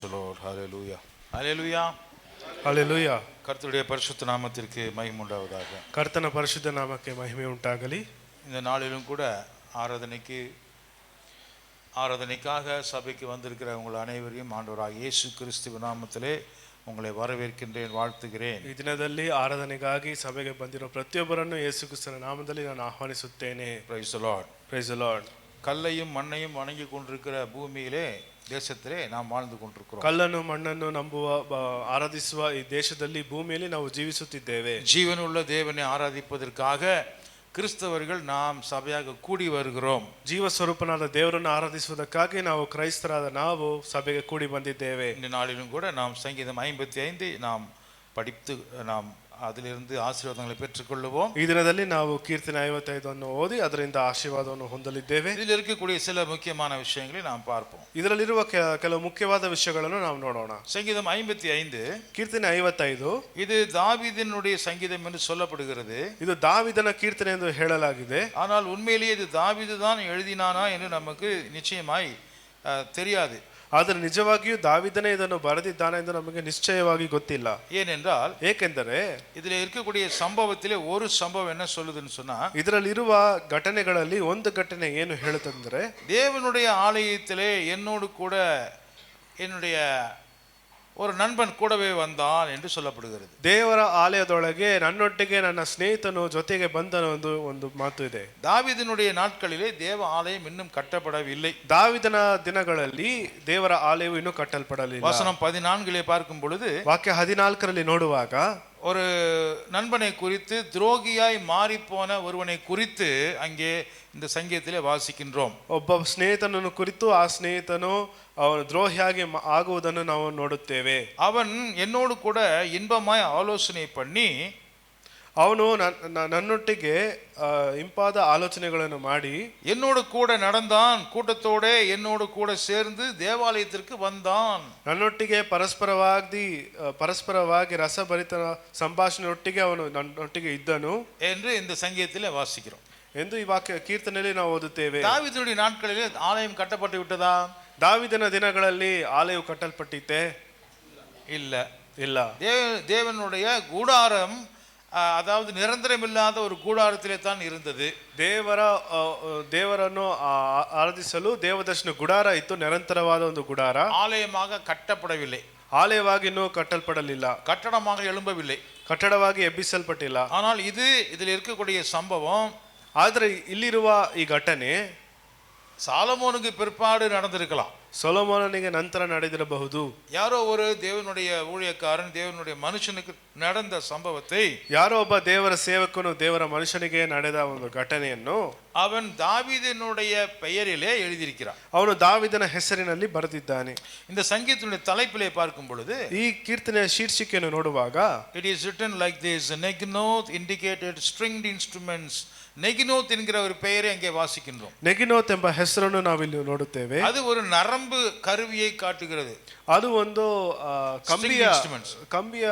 Lord, hallelujah. Hallelujah. Hallelujah. கர்த்தருடைய பரிசுத்த நாமத்திற்கு மகிமை உண்டாவதாக. ಕರ್ತನ ಪರಿಶುದ್ಧ ನಾಮಕ್ಕೆ ಮಹಿಮೆ ಉಂಟಾಗಲಿ. இந்த நாளிலும் கூட ஆராதனைக்காக சபைக்கு வந்திருக்கிற உங்கள் அனைவரையும் ஆண்டவராகிய இயேசு கிறிஸ்துவின் நாமத்திலே உங்களை வரவேற்கின்றேன், வாழ்த்துகிறேன். ಈ ದಿನದಲ್ಲಿ ಆರಾಧನೆಗಾಗಿ ಸಭೆಗೆ ಬಂದಿರೋ ಪ್ರತಿಯೊಬ್ಬರನ್ನು ಯೇಸು ಕ್ರಿಸ್ತನ ನಾಮದಲ್ಲಿ ನಾನು ಆಹ್ವಾನಿಸುತ್ತೇನೆ. Praise the Lord. Praise the Lord. கல்லையும் மண்ணையும் வணங்கி கொண்டிருக்கிற பூமியிலே தேசத்திலே நாம் வாழ்ந்து கொண்டிருக்கிறோம். ಕಲ್ಲನ್ನು ಮಣ್ಣನ್ನು ನಂಬುವ ಆರಾಧಿಸುವ ಈ ದೇಶದಲ್ಲಿ ಭೂಮಿಯಲ್ಲಿ ನಾವು ಜೀವಿಸುತ್ತಿದ್ದೇವೆ. ஜீவனுள்ள தேவனை ஆராதிப்பதற்காக கிறிஸ்தவர்கள் நாம் சபையாக கூடி வருகிறோம். ಜೀವ ಸ್ವರೂಪನಾದ ದೇವರನ್ನು ಆರಾಧಿಸುವುದಕ್ಕಾಗಿ ನಾವು ಕ್ರೈಸ್ತರಾದ ನಾವು ಸಭೆಗೆ ಕೂಡಿ ಬಂದಿದ್ದೇವೆ. இந்த நாளிலும் கூட நாம் சங்கீதம் 55 நாம் படித்து நாம் அதிலிருந்து ஆசீர்வாதங்களை பெற்றுக்கொள்ளுவோம். ಈ ದಿನದಲ್ಲಿ ನಾವು ಕೀರ್ತನೆ 55 ಓದಿ ಅದರಿಂದ ಆಶೀರ್ವಾದವನ್ನು ಹೊಂದಲಿದ್ದೇವೆ. இதில் இருக்கக்கூடிய சில முக்கியமான விஷயங்களை நாம் பார்ப்போம். ಇದರಲ್ಲಿರುವ ಕೆಲವು ಮುಖ್ಯವಾದ ವಿಷಯಗಳನ್ನು ನಾವು ನೋಡೋಣ. சங்கீதம் 55 ಕೀರ್ತನೆ 55 இது தாவீதினுடைய சங்கீதம் என்று சொல்லப்படுகிறது. ಇದು ದಾವಿದನ ಕೀರ್ತನೆ ಎಂದು ಹೇಳಲಾಗಿದೆ. ஆனால் உண்மையிலேயே இது தாவீது தான் எழுதினானா என்று நமக்கு நிச்சயமாய் தெரியாது. ಆದರೆ ನಿಜವಾಗಿಯೂ ದಾವಿದನೇ ಇದನ್ನು ಬರೆದಿದ್ದಾನೆ ಎಂದು ನಮಗೆ ನಿಶ್ಚಯವಾಗಿ ಗೊತ್ತಿಲ್ಲ. ஏனென்றால் ಏಕೆಂದರೆ இதில் இருக்கக்கூடிய சம்பவத்திலே ஒரு சம்பவம் என்ன சொல்லுதுன்னு சொன்னா, ಇದರಲ್ಲಿರುವ ಘಟನೆಗಳಲ್ಲಿ ಒಂದು ಘಟನೆ ಏನು ಹೇಳುತ್ತಂದ್ರೆ, தேவனுடைய ஆலயத்திலே என்னோடு கூட என்னுடைய ஒரு நண்பன் கூடவே வந்தான் என்று சொல்லப்படுகிறது. ದೇವರ ಆಲಯದೊಳಗೆ ನನ್ನೊಟ್ಟಿಗೆ ನನ್ನ ಸ್ನೇಹಿತನು ಜೊತೆಗೆ ಬಂದನು ಎಂದು ಒಂದು ಮಾತು ಇದೆ. தாவீதினுடைய நாட்களிலே தேவ ஆலயம் இன்னும் கட்டப்படவில்லை. ದಾವಿದನ ದಿನಗಳಲ್ಲಿ ದೇವರ ಆಲಯವು ಇನ್ನೂ ಕಟ್ಟಲ್ಪಡಲಿಲ್ಲ. வசனம் 14 பார்க்கும் பொழுது, ವಾಕ್ಯ 14ರಲ್ಲಿ ನೋಡುವಾಗ ஒரு நண்பனை குறித்து, துரோகியாய் மாறிப்போன ஒருவனை குறித்து அங்கே இந்த சங்கீதத்திலே வாசிக்கின்றோம். ಒಬ್ಬ ಸ್ನೇಹಿತನನ್ನು ಕುರಿತು ಆ ಸ್ನೇಹಿತನು ಅವನು ದ್ರೋಹಿಯಾಗಿ ಆಗುವುದನ್ನು ನಾವು ನೋಡುತ್ತೇವೆ. அவன் என்னோடு கூட இன்பமாய் ஆலோசனை பண்ணி, ಅವನು ನನ್ನೊಟ್ಟಿಗೆ ಇಂಪಾದ ಆಲೋಚನೆಗಳನ್ನು ಮಾಡಿ என்னோடு கூட நடந்தான், கூட்டத்தோட என்னோடு கூட சேர்ந்து தேவாலயத்திற்கு வந்தான். ನನ್ನೊಟ್ಟಿಗೆ ಪರಸ್ಪರವಾಗಿ ರಸಭರಿತ ಸಂಭಾಷಣೆಯೊಟ್ಟಿಗೆ ಅವನು ನನ್ನೊಟ್ಟಿಗೆ ಇದ್ದನು என்று இந்த சங்கீதத்திலே வாசிக்கிறோம். ಎಂದು ಈ ವಾಕ್ಯ ಕೀರ್ತನೆಯಲ್ಲಿ ನಾವು ಓದುತ್ತೇವೆ. தாவீதுடைய நாட்களிலே ஆலயம் கட்டப்பட்டு விட்டதா? ದಾವಿದನ ದಿನಗಳಲ್ಲಿ ಆಲಯವು ಕಟ್ಟಲ್ಪಟ್ಟಿತೆ? இல்ல. ಇಲ್ಲ. தேவனுடைய கூடாரம், அதாவது நிரந்தரமில்லாத ஒரு கூடாரத்திலே தான் இருந்தது. ದೇವರನ್ನು ಆರಾಧಿಸಲು ದೇವದರ್ಶನ ಗುಡಾರ ಇತ್ತು, ನಿರಂತರವಾದ ಒಂದು ಗುಡಾರ. ஆலயமாக கட்டப்படவில்லை, ಆಲಯವಾಗಿ ಇನ್ನೂ ಕಟ್ಟಲ್ಪಡಲಿಲ್ಲ, கட்டடமாக எழும்பவில்லை, ಕಟ್ಟಡವಾಗಿ ಎಬ್ಬಿಸಲ್ಪಟ್ಟಿಲ್ಲ. ஆனால் இதில் இருக்கக்கூடிய சம்பவம், ಆದರೆ ಇಲ್ಲಿರುವ ಈ ಘಟನೆ சாலமோனுக்கு பிற்பாடு நடந்திருக்கலாம், ಸೊಲೊಮೋನನಿಗೆ ನಂತರ ನಡೆದಿರಬಹುದು. யாரோ ஒரு தேவனுடைய ஊழியக்காரன் தேவனுடைய மனுஷனுக்கு நடந்த சம்பவத்தை, ಯಾರೋ ಒಬ್ಬ ದೇವರ ಸೇವಕನು ದೇವರ ಮನುಷ್ಯನಿಗೆ ನಡೆದ ಒಂದು ಘಟನೆಯನ್ನು அவன் தாவீதினுடைய பெயரிலே எழுதியிருக்கிறான். ಅವನು ದಾವಿದನ ಹೆಸರಿನಲ್ಲಿ ಬರೆದಿದ್ದಾನೆ. இந்த சங்கீதத்தினுடைய தலைப்பிலே பார்க்கும் பொழுது ಈ ಕೀರ್ತನೆಯ ಶೀರ್ಷಿಕೆಯನ್ನು ನೋಡುವಾಗ, it is written like this: நெகினோத் indicated stringed instruments. நெகினோத் என்கிற ஒரு பெயரை அங்கே வாசிக்கின்றோம். ನೆಗಿನೋತ್ ಎಂಬ ಹೆಸರನ್ನು ನಾವಿಲ್ಲಿ ನೋಡುತ್ತೇವೆ. அது ஒரு நரம்பு கருவியை காட்டுகிறது. ಅದು ಒಂದು ಕಂಬಿಯ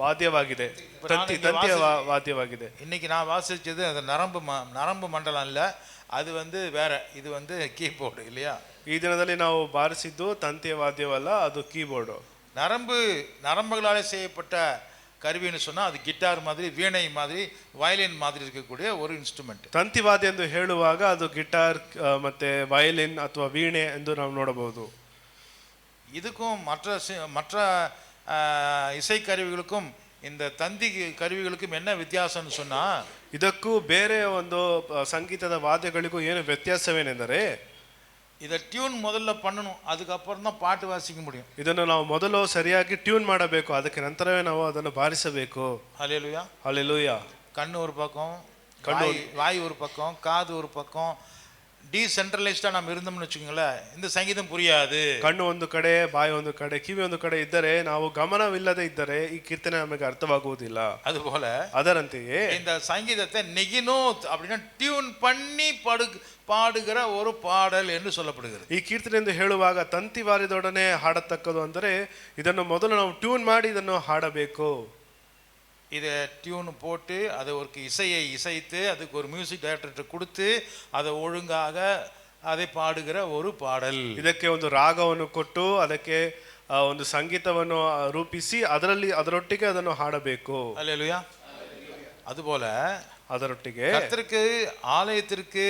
ವಾದ್ಯವಾಗಿದೆ, ತಂತಿಯ ವಾದ್ಯವಾಗಿದೆ. இன்னைக்கு நான் வாசிச்சது அது நரம்பு மண்டலம் இல்ல, அது வேற, இது கீபோர்டு இல்லையா? ಈ ದಿನದಲ್ಲಿ ನಾವು ಬಾರಿಸಿದ್ದು ತಂತಿಯ ವಾದ್ಯವಲ್ಲ, ಅದು ಕೀಬೋರ್ಡು. நரம்புகளாலே செய்யப்பட்ட கருவின்னு சொன்னா அது கிட்டார் மாதிரி, வீணை மாதிரி, வயலின் மாதிரி இருக்கக்கூடிய ஒரு இன்ஸ்ட்ருமெண்ட். ತಂತಿವಾದ್ಯ ಎಂದು ಹೇಳುವಾಗ ಅದು ಗಿಟಾರ್ ಮತ್ತೆ ವಯಲಿನ್ ಅಥವಾ ವೀಣೆ ಎಂದು ನಾವು ನೋಡಬಹುದು. இதுக்கும் மற்ற இசை கருவிகளுக்கும் இந்த தந்தி கருவிகளுக்கும் என்ன வித்தியாசம்னு சொன்னா, ಇದಕ್ಕೂ ಬೇರೆ ಒಂದು ಸಂಗೀತದ ವಾದ್ಯಗಳಿಗೂ ಏನು ವ್ಯತ್ಯಾಸವೇನೆಂದರೆ, இதை டியூன் முதல்ல பண்ணணும், அதுக்கப்புறம் தான் பாட்டு வாசிக்க முடியும். ಇದನ್ನು ನಾವು ಮೊದಲು ಸರಿಯಾಗಿ ಟ್ಯೂನ್ ಮಾಡಬೇಕು, ಅದಕ್ಕೆ ನಂತರವೇ ನಾವು ಅದನ್ನು ಬಾರಿಸಬೇಕು. ஹல்லேலூயா, ஹல்லேலூயா. கண்ணு ஒரு பக்கம், வாய் ஒரு பக்கம், காது ஒரு பக்கம், டீசென்ட்ரலைஸ்டா நம்ம இருந்தோம்னு வச்சுக்கோங்களேன், இந்த சங்கீதம் புரியாது. ಕಣ್ಣು ಒಂದು ಕಡೆ, ಬಾಯಿ ಒಂದು ಕಡೆ, ಕಿವಿ ಒಂದು ಕಡೆ ಇದ್ದರೆ, ನಾವು ಗಮನವಿಲ್ಲದೆ ಇದ್ದರೆ ಈ ಕೀರ್ತನೆ ನಮಗೆ ಅರ್ಥವಾಗುವುದಿಲ್ಲ. அதுபோல ಅದರಂತೆಯೇ இந்த சங்கீதத்தை நெகினோத் அப்படின்னா டியூன் பண்ணி பாடுகிற ஒரு பாடல் என்று சொல்லப்படுகிறது. ಈ ಕೀರ್ತನೆ ಎಂದು ಹೇಳುವಾಗ ತಂತಿ ವಾದ್ಯದೊಡನೆ ಹಾಡತಕ್ಕದು ಅಂದರೆ, ಇದನ್ನು ಮೊದಲು ನಾವು ಟ್ಯೂನ್ ಮಾಡಿ ಇದನ್ನು ಹಾಡಬೇಕು. இதை டியூன் போட்டு அதை ஒரு இசையை இசைத்து அதுக்கு ஒரு மியூசிக் டைரக்டர்கிட்ட கொடுத்து அதை ஒழுங்காக அதை பாடுகிற ஒரு பாடல். ಇದಕ್ಕೆ ಒಂದು ರಾಗವನ್ನು ಕೊಟ್ಟು ಅದಕ್ಕೆ ಒಂದು ಸಂಗೀತವನ್ನು ರೂಪಿಸಿ ಅದರೊಟ್ಟಿಗೆ ಅದನ್ನು ಹಾಡಬೇಕು. அல்லேலூயா. அதுபோல ಅದರೊಟ್ಟಿಗೆ கர்த்தருக்கு ஆலயத்திற்கு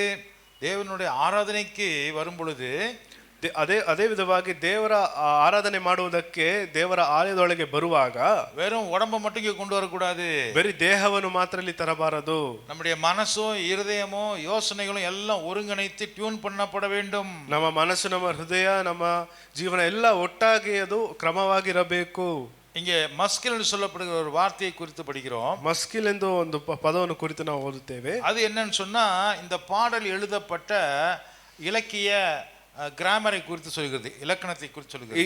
தேவனுடைய ஆராதனைக்கு வரும் பொழுது ಅದೇ ವಿಧವಾಗಿ ದೇವರ ಆರಾಧನೆ ಮಾಡುವುದಕ್ಕೆ ದೇವರ ಆಲಯದೊಳಗೆ ಬರುವಾಗ வெறும் உடம்ப மட்டும் இங்க கொண்டு வரக்கூடாது. ಬರೀ ದೇಹವನ್ನು ಮಾತ್ರ ಇಲ್ಲಿ ತರಬಾರದು. நம்முடைய மனசும் இருதயமும் யோசனைகளும் எல்லாம் ஒருங்கிணைத்து டியூன் பண்ணப்பட வேண்டும். ನಮ್ಮ ಮನಸ್ಸು, ನಮ್ಮ ಹೃದಯ, ನಮ್ಮ ಜೀವನ ಎಲ್ಲ ಒಟ್ಟಾಗಿ ಅದು ಕ್ರಮವಾಗಿರಬೇಕು. இங்கே மஸ்கில் என்று சொல்லப்படுகிற ஒரு வார்த்தையை குறித்து படிக்கிறோம். ಮಸ್ಕಿಲ್ ಎಂದು ಒಂದು ಪದವನ್ನು ಕುರಿತು ನಾವು ಓದುತ್ತೇವೆ. அது என்னன்னு சொன்னா இந்த பாடல் எழுதப்பட்ட இலக்கிய கிராமரை குறித்து சொல்கிறது, இலக்கணத்தை குறித்து சொல்கிறது.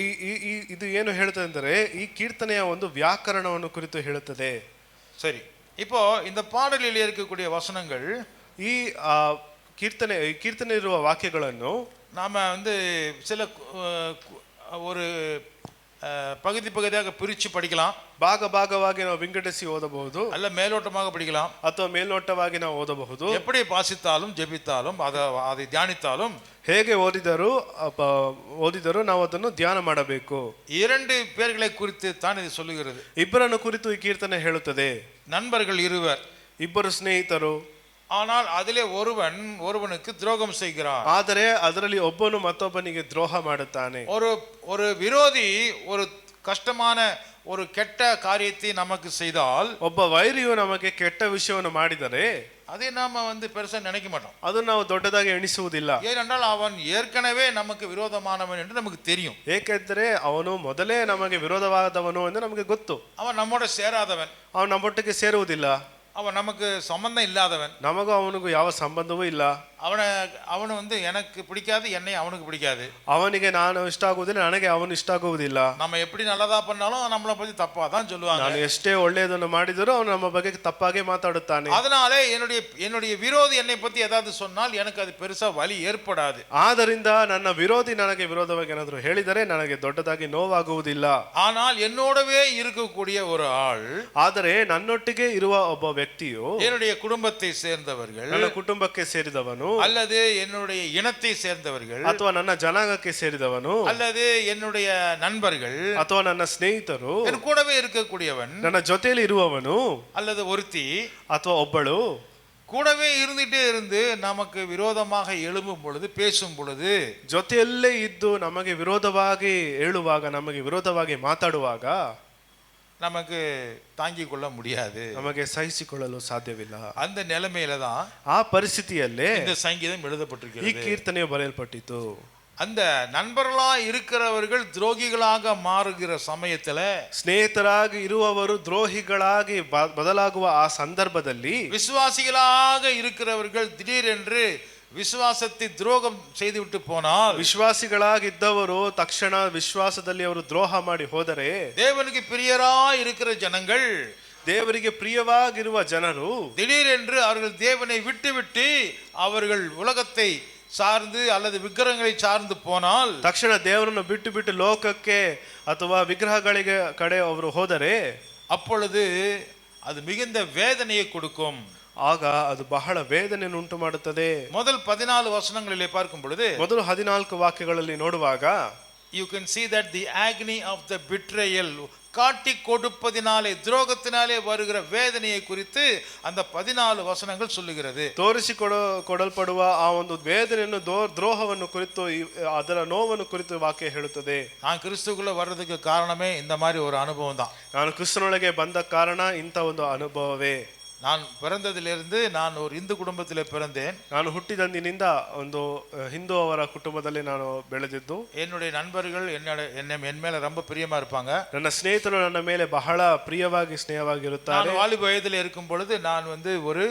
ಇದು ಏನು ಹೇಳುತ್ತದೆ ಅಂದರೆ ಈ ಕೀರ್ತನೆಯ ಒಂದು ವ್ಯಾಕರಣವನ್ನು ಕುರಿತು ಹೇಳುತ್ತದೆ. சரி, இப்போ இந்த பாடலில் இருக்கக்கூடிய வசனங்கள், ಈ ಕೀರ್ತನೆ ಇರುವ ವಾಕ್ಯಗಳನ್ನು நாம சில ஒரு பகுதி பகுதியாக பிரித்து படிக்கலாம். ಭಾಗವಾಗಿ ನಾವು ವಿಂಗಡಿಸಿ ಓದಬಹುದು, அல்ல மேலோட்டமாக படிக்கலாம், ಅಥವಾ ಮೇಲ್ನೋಟವಾಗಿ ನಾವು ಓದಬಹುದು. எப்படி வாசித்தாலும் ஜெபித்தாலும் அதை தியானித்தாலும், ಹೇಗೆ ಓದಿದರೂ ನಾವು ಅದನ್ನು ಧ್ಯಾನ ಮಾಡಬೇಕು. இரண்டு பேர்களை குறித்து தான் இது சொல்லுகிறது. ಇಬ್ಬರನ್ನು ಕುರಿತು ಈ ಕೀರ್ತನೆ ಹೇಳುತ್ತದೆ. நண்பர்கள் இருவர், ಇಬ್ಬರು ಸ್ನೇಹಿತರು. ஆனால் அதிலே ஒருவனுக்கு துரோகம் செய்கிறான். ಆದರೆ ಅದರಲ್ಲಿ ಒಬ್ಬನು ಮತ್ತೊಬ್ಬನಿಗೆ ದ್ರೋಹ ಮಾಡುತ್ತಾನೆ. ஒரு விரோதி ஒரு கஷ்டமான ஒரு கெட்ட காரியத்தை நமக்கு செய்தால், ಒಬ್ಬ ವೈರಿಯು ನಮಗೆ ಕೆಟ್ಟ ವಿಷಯವನ್ನು ಮಾಡಿದರೆ அதை நாம பெருசா நினைக்க மாட்டோம். ಅದನ್ನು ನಾವು ದೊಡ್ಡದಾಗಿ ಎಣಿಸುವುದಿಲ್ಲ. ஏனென்றால் அவன் ஏற்கனவே நமக்கு விரோதமானவன் என்று நமக்கு தெரியும். ಏಕೆಂದರೆ ಅವನು ಮೊದಲೇ ನಮಗೆ ವಿರೋಧವಾದವನು ಎಂದು ನಮಗೆ ಗೊತ್ತು. அவன் நம்மோட சேராதவன், ಅವನು ನಮ್ಮೊಟ್ಟಿಗೆ ಸೇರುವುದಿಲ್ಲ, அவன் நமக்கு சம்பந்தம் இல்லாதவன், ನಮಗೂ ಅವನಿಗೂ ಯಾವ ಸಂಬಂಧವೂ ಇಲ್ಲ. ಅವನು எனக்கு பிடிக்காது, என்னை அவனுக்கு பிடிக்காது. ಅವನಿಗೆ ನಾನು ಇಷ್ಟ ಆಗುವುದಿಲ್ಲ, ನನಗೆ ಅವನು ಇಷ್ಟ ಆಗುವುದಿಲ್ಲ. நம்ம எப்படி நல்லதா பண்ணாலும் நம்மளை பத்தி தப்பா தான் சொல்லுவாங்க. ನಾನು ಎಷ್ಟೇ ಒಳ್ಳೆಯದನ್ನು ಮಾಡಿದರೂ ಅವನು ನಮ್ಮ ಬಗ್ಗೆ ತಪ್ಪಾಗಿ ಮಾತಾಡುತ್ತಾನೆ. அதனாலே என்னுடைய விரோதி என்னை பத்தி ஏதாவது சொன்னால் எனக்கு அது பெருசா வலி ஏற்படாது. ಆದ್ದರಿಂದ ನನ್ನ ವಿರೋಧಿ ನನಗೆ ವಿರೋಧವಾಗಿ ಏನಾದರೂ ಹೇಳಿದರೆ ನನಗೆ ದೊಡ್ಡದಾಗಿ ನೋವಾಗುವುದಿಲ್ಲ. ஆனால் என்னோடவே இருக்கக்கூடிய ஒரு ஆள், ಆದರೆ ನನ್ನೊಟ್ಟಿಗೆ ಇರುವ ಒಬ್ಬ ವ್ಯಕ್ತಿಯು என்னுடைய குடும்பத்தை சேர்ந்தவர்கள், ನನ್ನ ಕುಟುಂಬಕ್ಕೆ ಸೇರಿದವನು, அல்லது என்னுடைய இனத்தை சேர்ந்தவர்கள், ಅಥವಾ ನನ್ನ ಜನಾಂಗಕ್ಕೆ ಸೇರಿದವನು, அல்லது என்னுடைய நண்பர்கள், ಅಥವಾ ನನ್ನ ಸ್ನೇಹಿತರು, என் கூடவே இருக்கக்கூடியவன், ನನ್ನ ಜೊತೆಯಲ್ಲಿ ಇರುವವನು, அல்லது ஒருத்தி, ಅಥವಾ ಒಬ್ಬಳು கூடவே இருந்துட்டே இருந்து நமக்கு விரோதமாக எழும்பும் பொழுது, பேசும் பொழுது, ಜೊತೆಯಲ್ಲೇ ಇದ್ದು ನಮಗೆ ವಿರೋಧವಾಗಿ ಹೇಳುವಾಗ, ನಮಗೆ ವಿರೋಧವಾಗಿ ಮಾತಾಡುವಾಗ நமக்கு தாங்கிக் கொள்ள முடியாது, ನಮಗೆ ಸಹಿಸಿಕೊಳ್ಳಲು ಸಾಧ್ಯವಿಲ್ಲ. அந்த நிலைமையில தான் ಆ ಪರಿಸ್ಥಿತಿಯಲ್ಲೇ இந்த சங்கீதம் எழுதப்பட்டிருக்கிறது. ಈ ಕೀರ್ತನೆಯು ಬರೆಯಲ್ಪಟ್ಟಿತು. அந்த நண்பர்களா இருக்கிறவர்கள் துரோகிகளாக மாறுகிற சமயத்துல, ಸ್ನೇಹಿತರಾಗಿ ಇರುವವರು ದ್ರೋಹಿಗಳಾಗಿ ಬದಲಾಗುವ ಆ ಸಂದರ್ಭದಲ್ಲಿ, விசுவாசிகளாக இருக்கிறவர்கள் திடீரென்று விசுவாசத்தை துரோகம் செய்துவிட்டு போனால், ವಿಶ್ವಾಸಿಗಳಾಗಿದ್ದವರು ತಕ್ಷಣ ವಿಶ್ವಾಸದಲ್ಲಿ ಅವರು ದ್ರೋಹ ಮಾಡಿ ಹೋದರೆ, தேவனுக்கு பிரியரா இருக்கிற ஜனங்கள், ದೇವರಿಗೆ ಪ್ರಿಯವಾಗಿರುವ ಜನರು திடீரென்று அவர்கள் தேவனை விட்டு அவர்கள் உலகத்தை சார்ந்து அல்லது விக்கிரகங்களை சார்ந்து போனால், ತಕ್ಷಣ ದೇವರನ್ನು ಬಿಟ್ಟು ಲೋಕಕ್ಕೆ ಅಥವಾ ವಿಗ್ರಹಗಳಿಗೆ ಕಡೆ ಅವರು ಹೋದರೆ, அப்பொழுது அது மிகுந்த வேதனையை கொடுக்கும். ಆಗ ಅದು ಬಹಳ ವೇದನೆಯನ್ನು ಉಂಟು ಮಾಡುತ್ತದೆ. முதல் 14 வசனங்களிலே பார்க்கும் பொழுது, ಮೊದಲು 14 ವಾಕ್ಯಗಳಲ್ಲಿ ನೋಡುವಾಗ, you can see that the agony of the betrayal, காட்டி கொடுப்பதினாலே, துரோகத்தினாலே வருகிற வேதனையை குறித்து அந்த 14 வசனங்கள் சொல்லுகிறது. ಕೊಡಲ್ಪಡುವ ಆ ಒಂದು ವೇದನೆಯನ್ನು, ದ್ರೋಹವನ್ನು ಕುರಿತು, ಅದರ ನೋವನ್ನು ಕುರಿತು ವಾಕ್ಯ ಹೇಳುತ್ತದೆ. நான் கிறிஸ்துக்குள்ள வர்றதுக்கு காரணமே இந்த மாதிரி ஒரு அனுபவம் தான். ನಾನು ಕ್ರಿಸ್ತನೊಳಗೆ ಬಂದ ಕಾರಣ ಇಂಥ ಒಂದು ಅನುಭವವೇ. நான் பிறந்ததிலிருந்து நான் ஒரு இந்து குடும்பத்திலே பிறந்தேன். ನಾನು ಹುಟ್ಟಿದಂದಿನಿಂದ ಒಂದು ಹಿಂದೂ ಅವರ ಕುಟುಂಬದಲ್ಲಿ ನಾನು ಬೆಳೆದಿದ್ದು. என்னுடைய நண்பர்கள் என் மேல ரொம்ப பிரியமா இருப்பாங்க. ನನ್ನ ಸ್ನೇಹಿತರು ನನ್ನ ಮೇಲೆ ಬಹಳ ಪ್ರಿಯವಾಗಿ ಸ್ನೇಹವಾಗಿರುತ್ತಾರೆ. நான் வாலிப வயதில் இருக்கும் பொழுது நான் ஒரு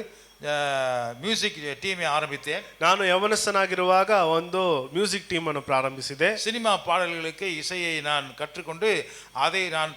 மியூசிக் டீமை ஆரம்பித்தேன். ನಾನು ಯವನಸ್ಥನಾಗಿರುವಾಗ ಒಂದು ಮ್ಯೂಸಿಕ್ ಟೀಮ್ ಅನ್ನು ಪ್ರಾರಂಭಿಸಿದೆ. சினிமா பாடல்களுக்கு இசையை நான் கற்றுக்கொண்டு அதை நான்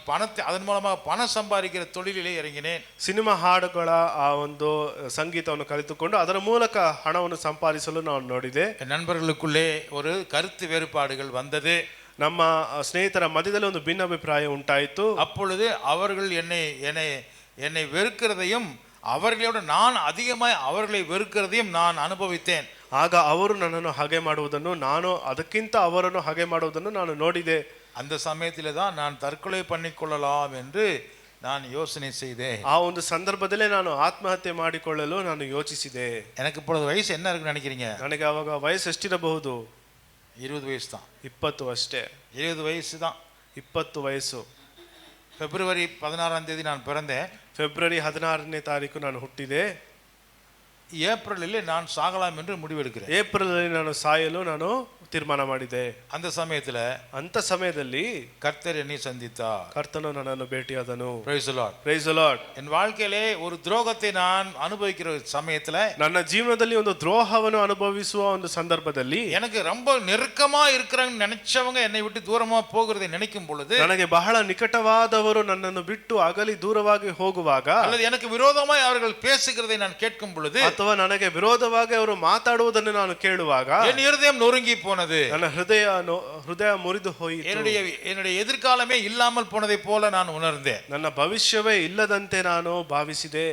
அதன் மூலமாக பணம் சம்பாதிக்கிற தொழிலிலே இறங்கினேன். ಸಿನಿಮಾ ಹಾಡುಗಳ ಆ ಒಂದು ಸಂಗೀತವನ್ನು ಕಲಿತುಕೊಂಡು ಅದರ ಮೂಲಕ ಹಣವನ್ನು ಸಂಪಾದಿಸಲು ನಾನು ನೋಡಿದೆ. நண்பர்களுக்குள்ளே ஒரு கருத்து வேறுபாடுகள் வந்தது. ನಮ್ಮ ಸ್ನೇಹಿತರ ಮಧ್ಯದಲ್ಲಿ ಒಂದು ಭಿನ್ನಾಭಿಪ್ರಾಯ ಉಂಟಾಯಿತು. அப்பொழுது அவர்கள் என்னை வெறுக்கிறதையும் அவர்களோட நான் அதிகமாய் அவர்களை வெறுக்கிறதையும் நான் அனுபவித்தேன். ಆಗ ಅವರು ನನ್ನನ್ನು ಹಾಗೆ ಮಾಡುವುದನ್ನು, ನಾನು ಅದಕ್ಕಿಂತ ಅವರನ್ನು ಹಾಗೆ ಮಾಡುವುದನ್ನು ನಾನು ನೋಡಿದೆ. அந்த சமயத்திலே தான் நான் தற்கொலை பண்ணிக்கொள்ளலாம் என்று நான் யோசனை செய்தேன். ಆ ಒಂದು ಸಂದರ್ಭದಲ್ಲೇ ನಾನು ಆತ್ಮಹತ್ಯೆ ಮಾಡಿಕೊಳ್ಳಲು ನಾನು ಯೋಚಿಸಿದೆ. எனக்கு இப்பொழுது வயசு என்ன இருக்குன்னு நினைக்கிறீங்க? ನನಗೆ ಅವಾಗ ವಯಸ್ಸು ಎಷ್ಟಿರಬಹುದು? 20 ವಯಸ್ಸು தான். 20 ಅಷ್ಟೇ. 20 ವಯಸ್ಸು தான். 20 ವಯಸ್ಸು. பிப்ரவரி 16ஆம் தேதி நான் பிறந்தேன். ಫೆಬ್ರವರಿ 16ನೇ ತಾರೀಕು ನಾನು ಹುಟ್ಟಿದೆ. ஏப்ரலில் நான் சாகலாம் என்று முடிவெடுக்கிறேன். ಏಪ್ರಿಲ್ ಅಲ್ಲಿ ನಾನು ಸಾಯಲು ನಾನು ತೀರ್ಮಾನ ಮಾಡಿದೆ. அந்த சமயத்துல ಅಂತ ಸಮಯದಲ್ಲಿ கர்த்தர் என்னை சந்தித்தார். ಕರ್ತನು ನನ್ನನ್ನು ಭೇಟಿಯಾದನು. Praise the Lord. Praise the Lord. என் வாழ்க்கையிலே ஒரு துரோகத்தை நான் அனுபவிக்கிற சமயத்துல, ನನ್ನ ಜೀವನದಲ್ಲಿ ಒಂದು ದ್ರೋಹವನ್ನು ಅನುಭವಿಸುವ ಒಂದು ಸಂದರ್ಭದಲ್ಲಿ, எனக்கு ரொம்ப நெருக்கமா இருக்கிறவங்க நினைச்சவங்க என்னை விட்டு தூரமா போகிறதை நினைக்கும் பொழுது, ನನಗೆ ಬಹಳ ನಿಕಟವಾದವರು ನನ್ನನ್ನು ಬಿಟ್ಟು ಅಗಲಿ ದೂರವಾಗಿ ಹೋಗುವಾಗ, அல்லது எனக்கு விரோதமாய் அவர்கள் பேசுகிறதை நான் கேட்கும் பொழுது, ಅಥವಾ ನನಗೆ ವಿರೋಧವಾಗಿ ಅವರು ಮಾತಾಡುವುದನ್ನು ನಾನು ಕೇಳುವಾಗ, என் இருதயம் நொறுங்கி போனது. ನನ್ನ ಹೃದಯ ಮುರಿದು ಹೋಯಿತು. என்னுடைய எதிர்காலமே இல்லாமல் போனதை போல நான் உணர்ந்தேன். ನನ್ನ ಭವಿಷ್ಯವೇ ಇಲ್ಲದಂತೆ ನಾನು ಭಾವಿಸಿದೆ.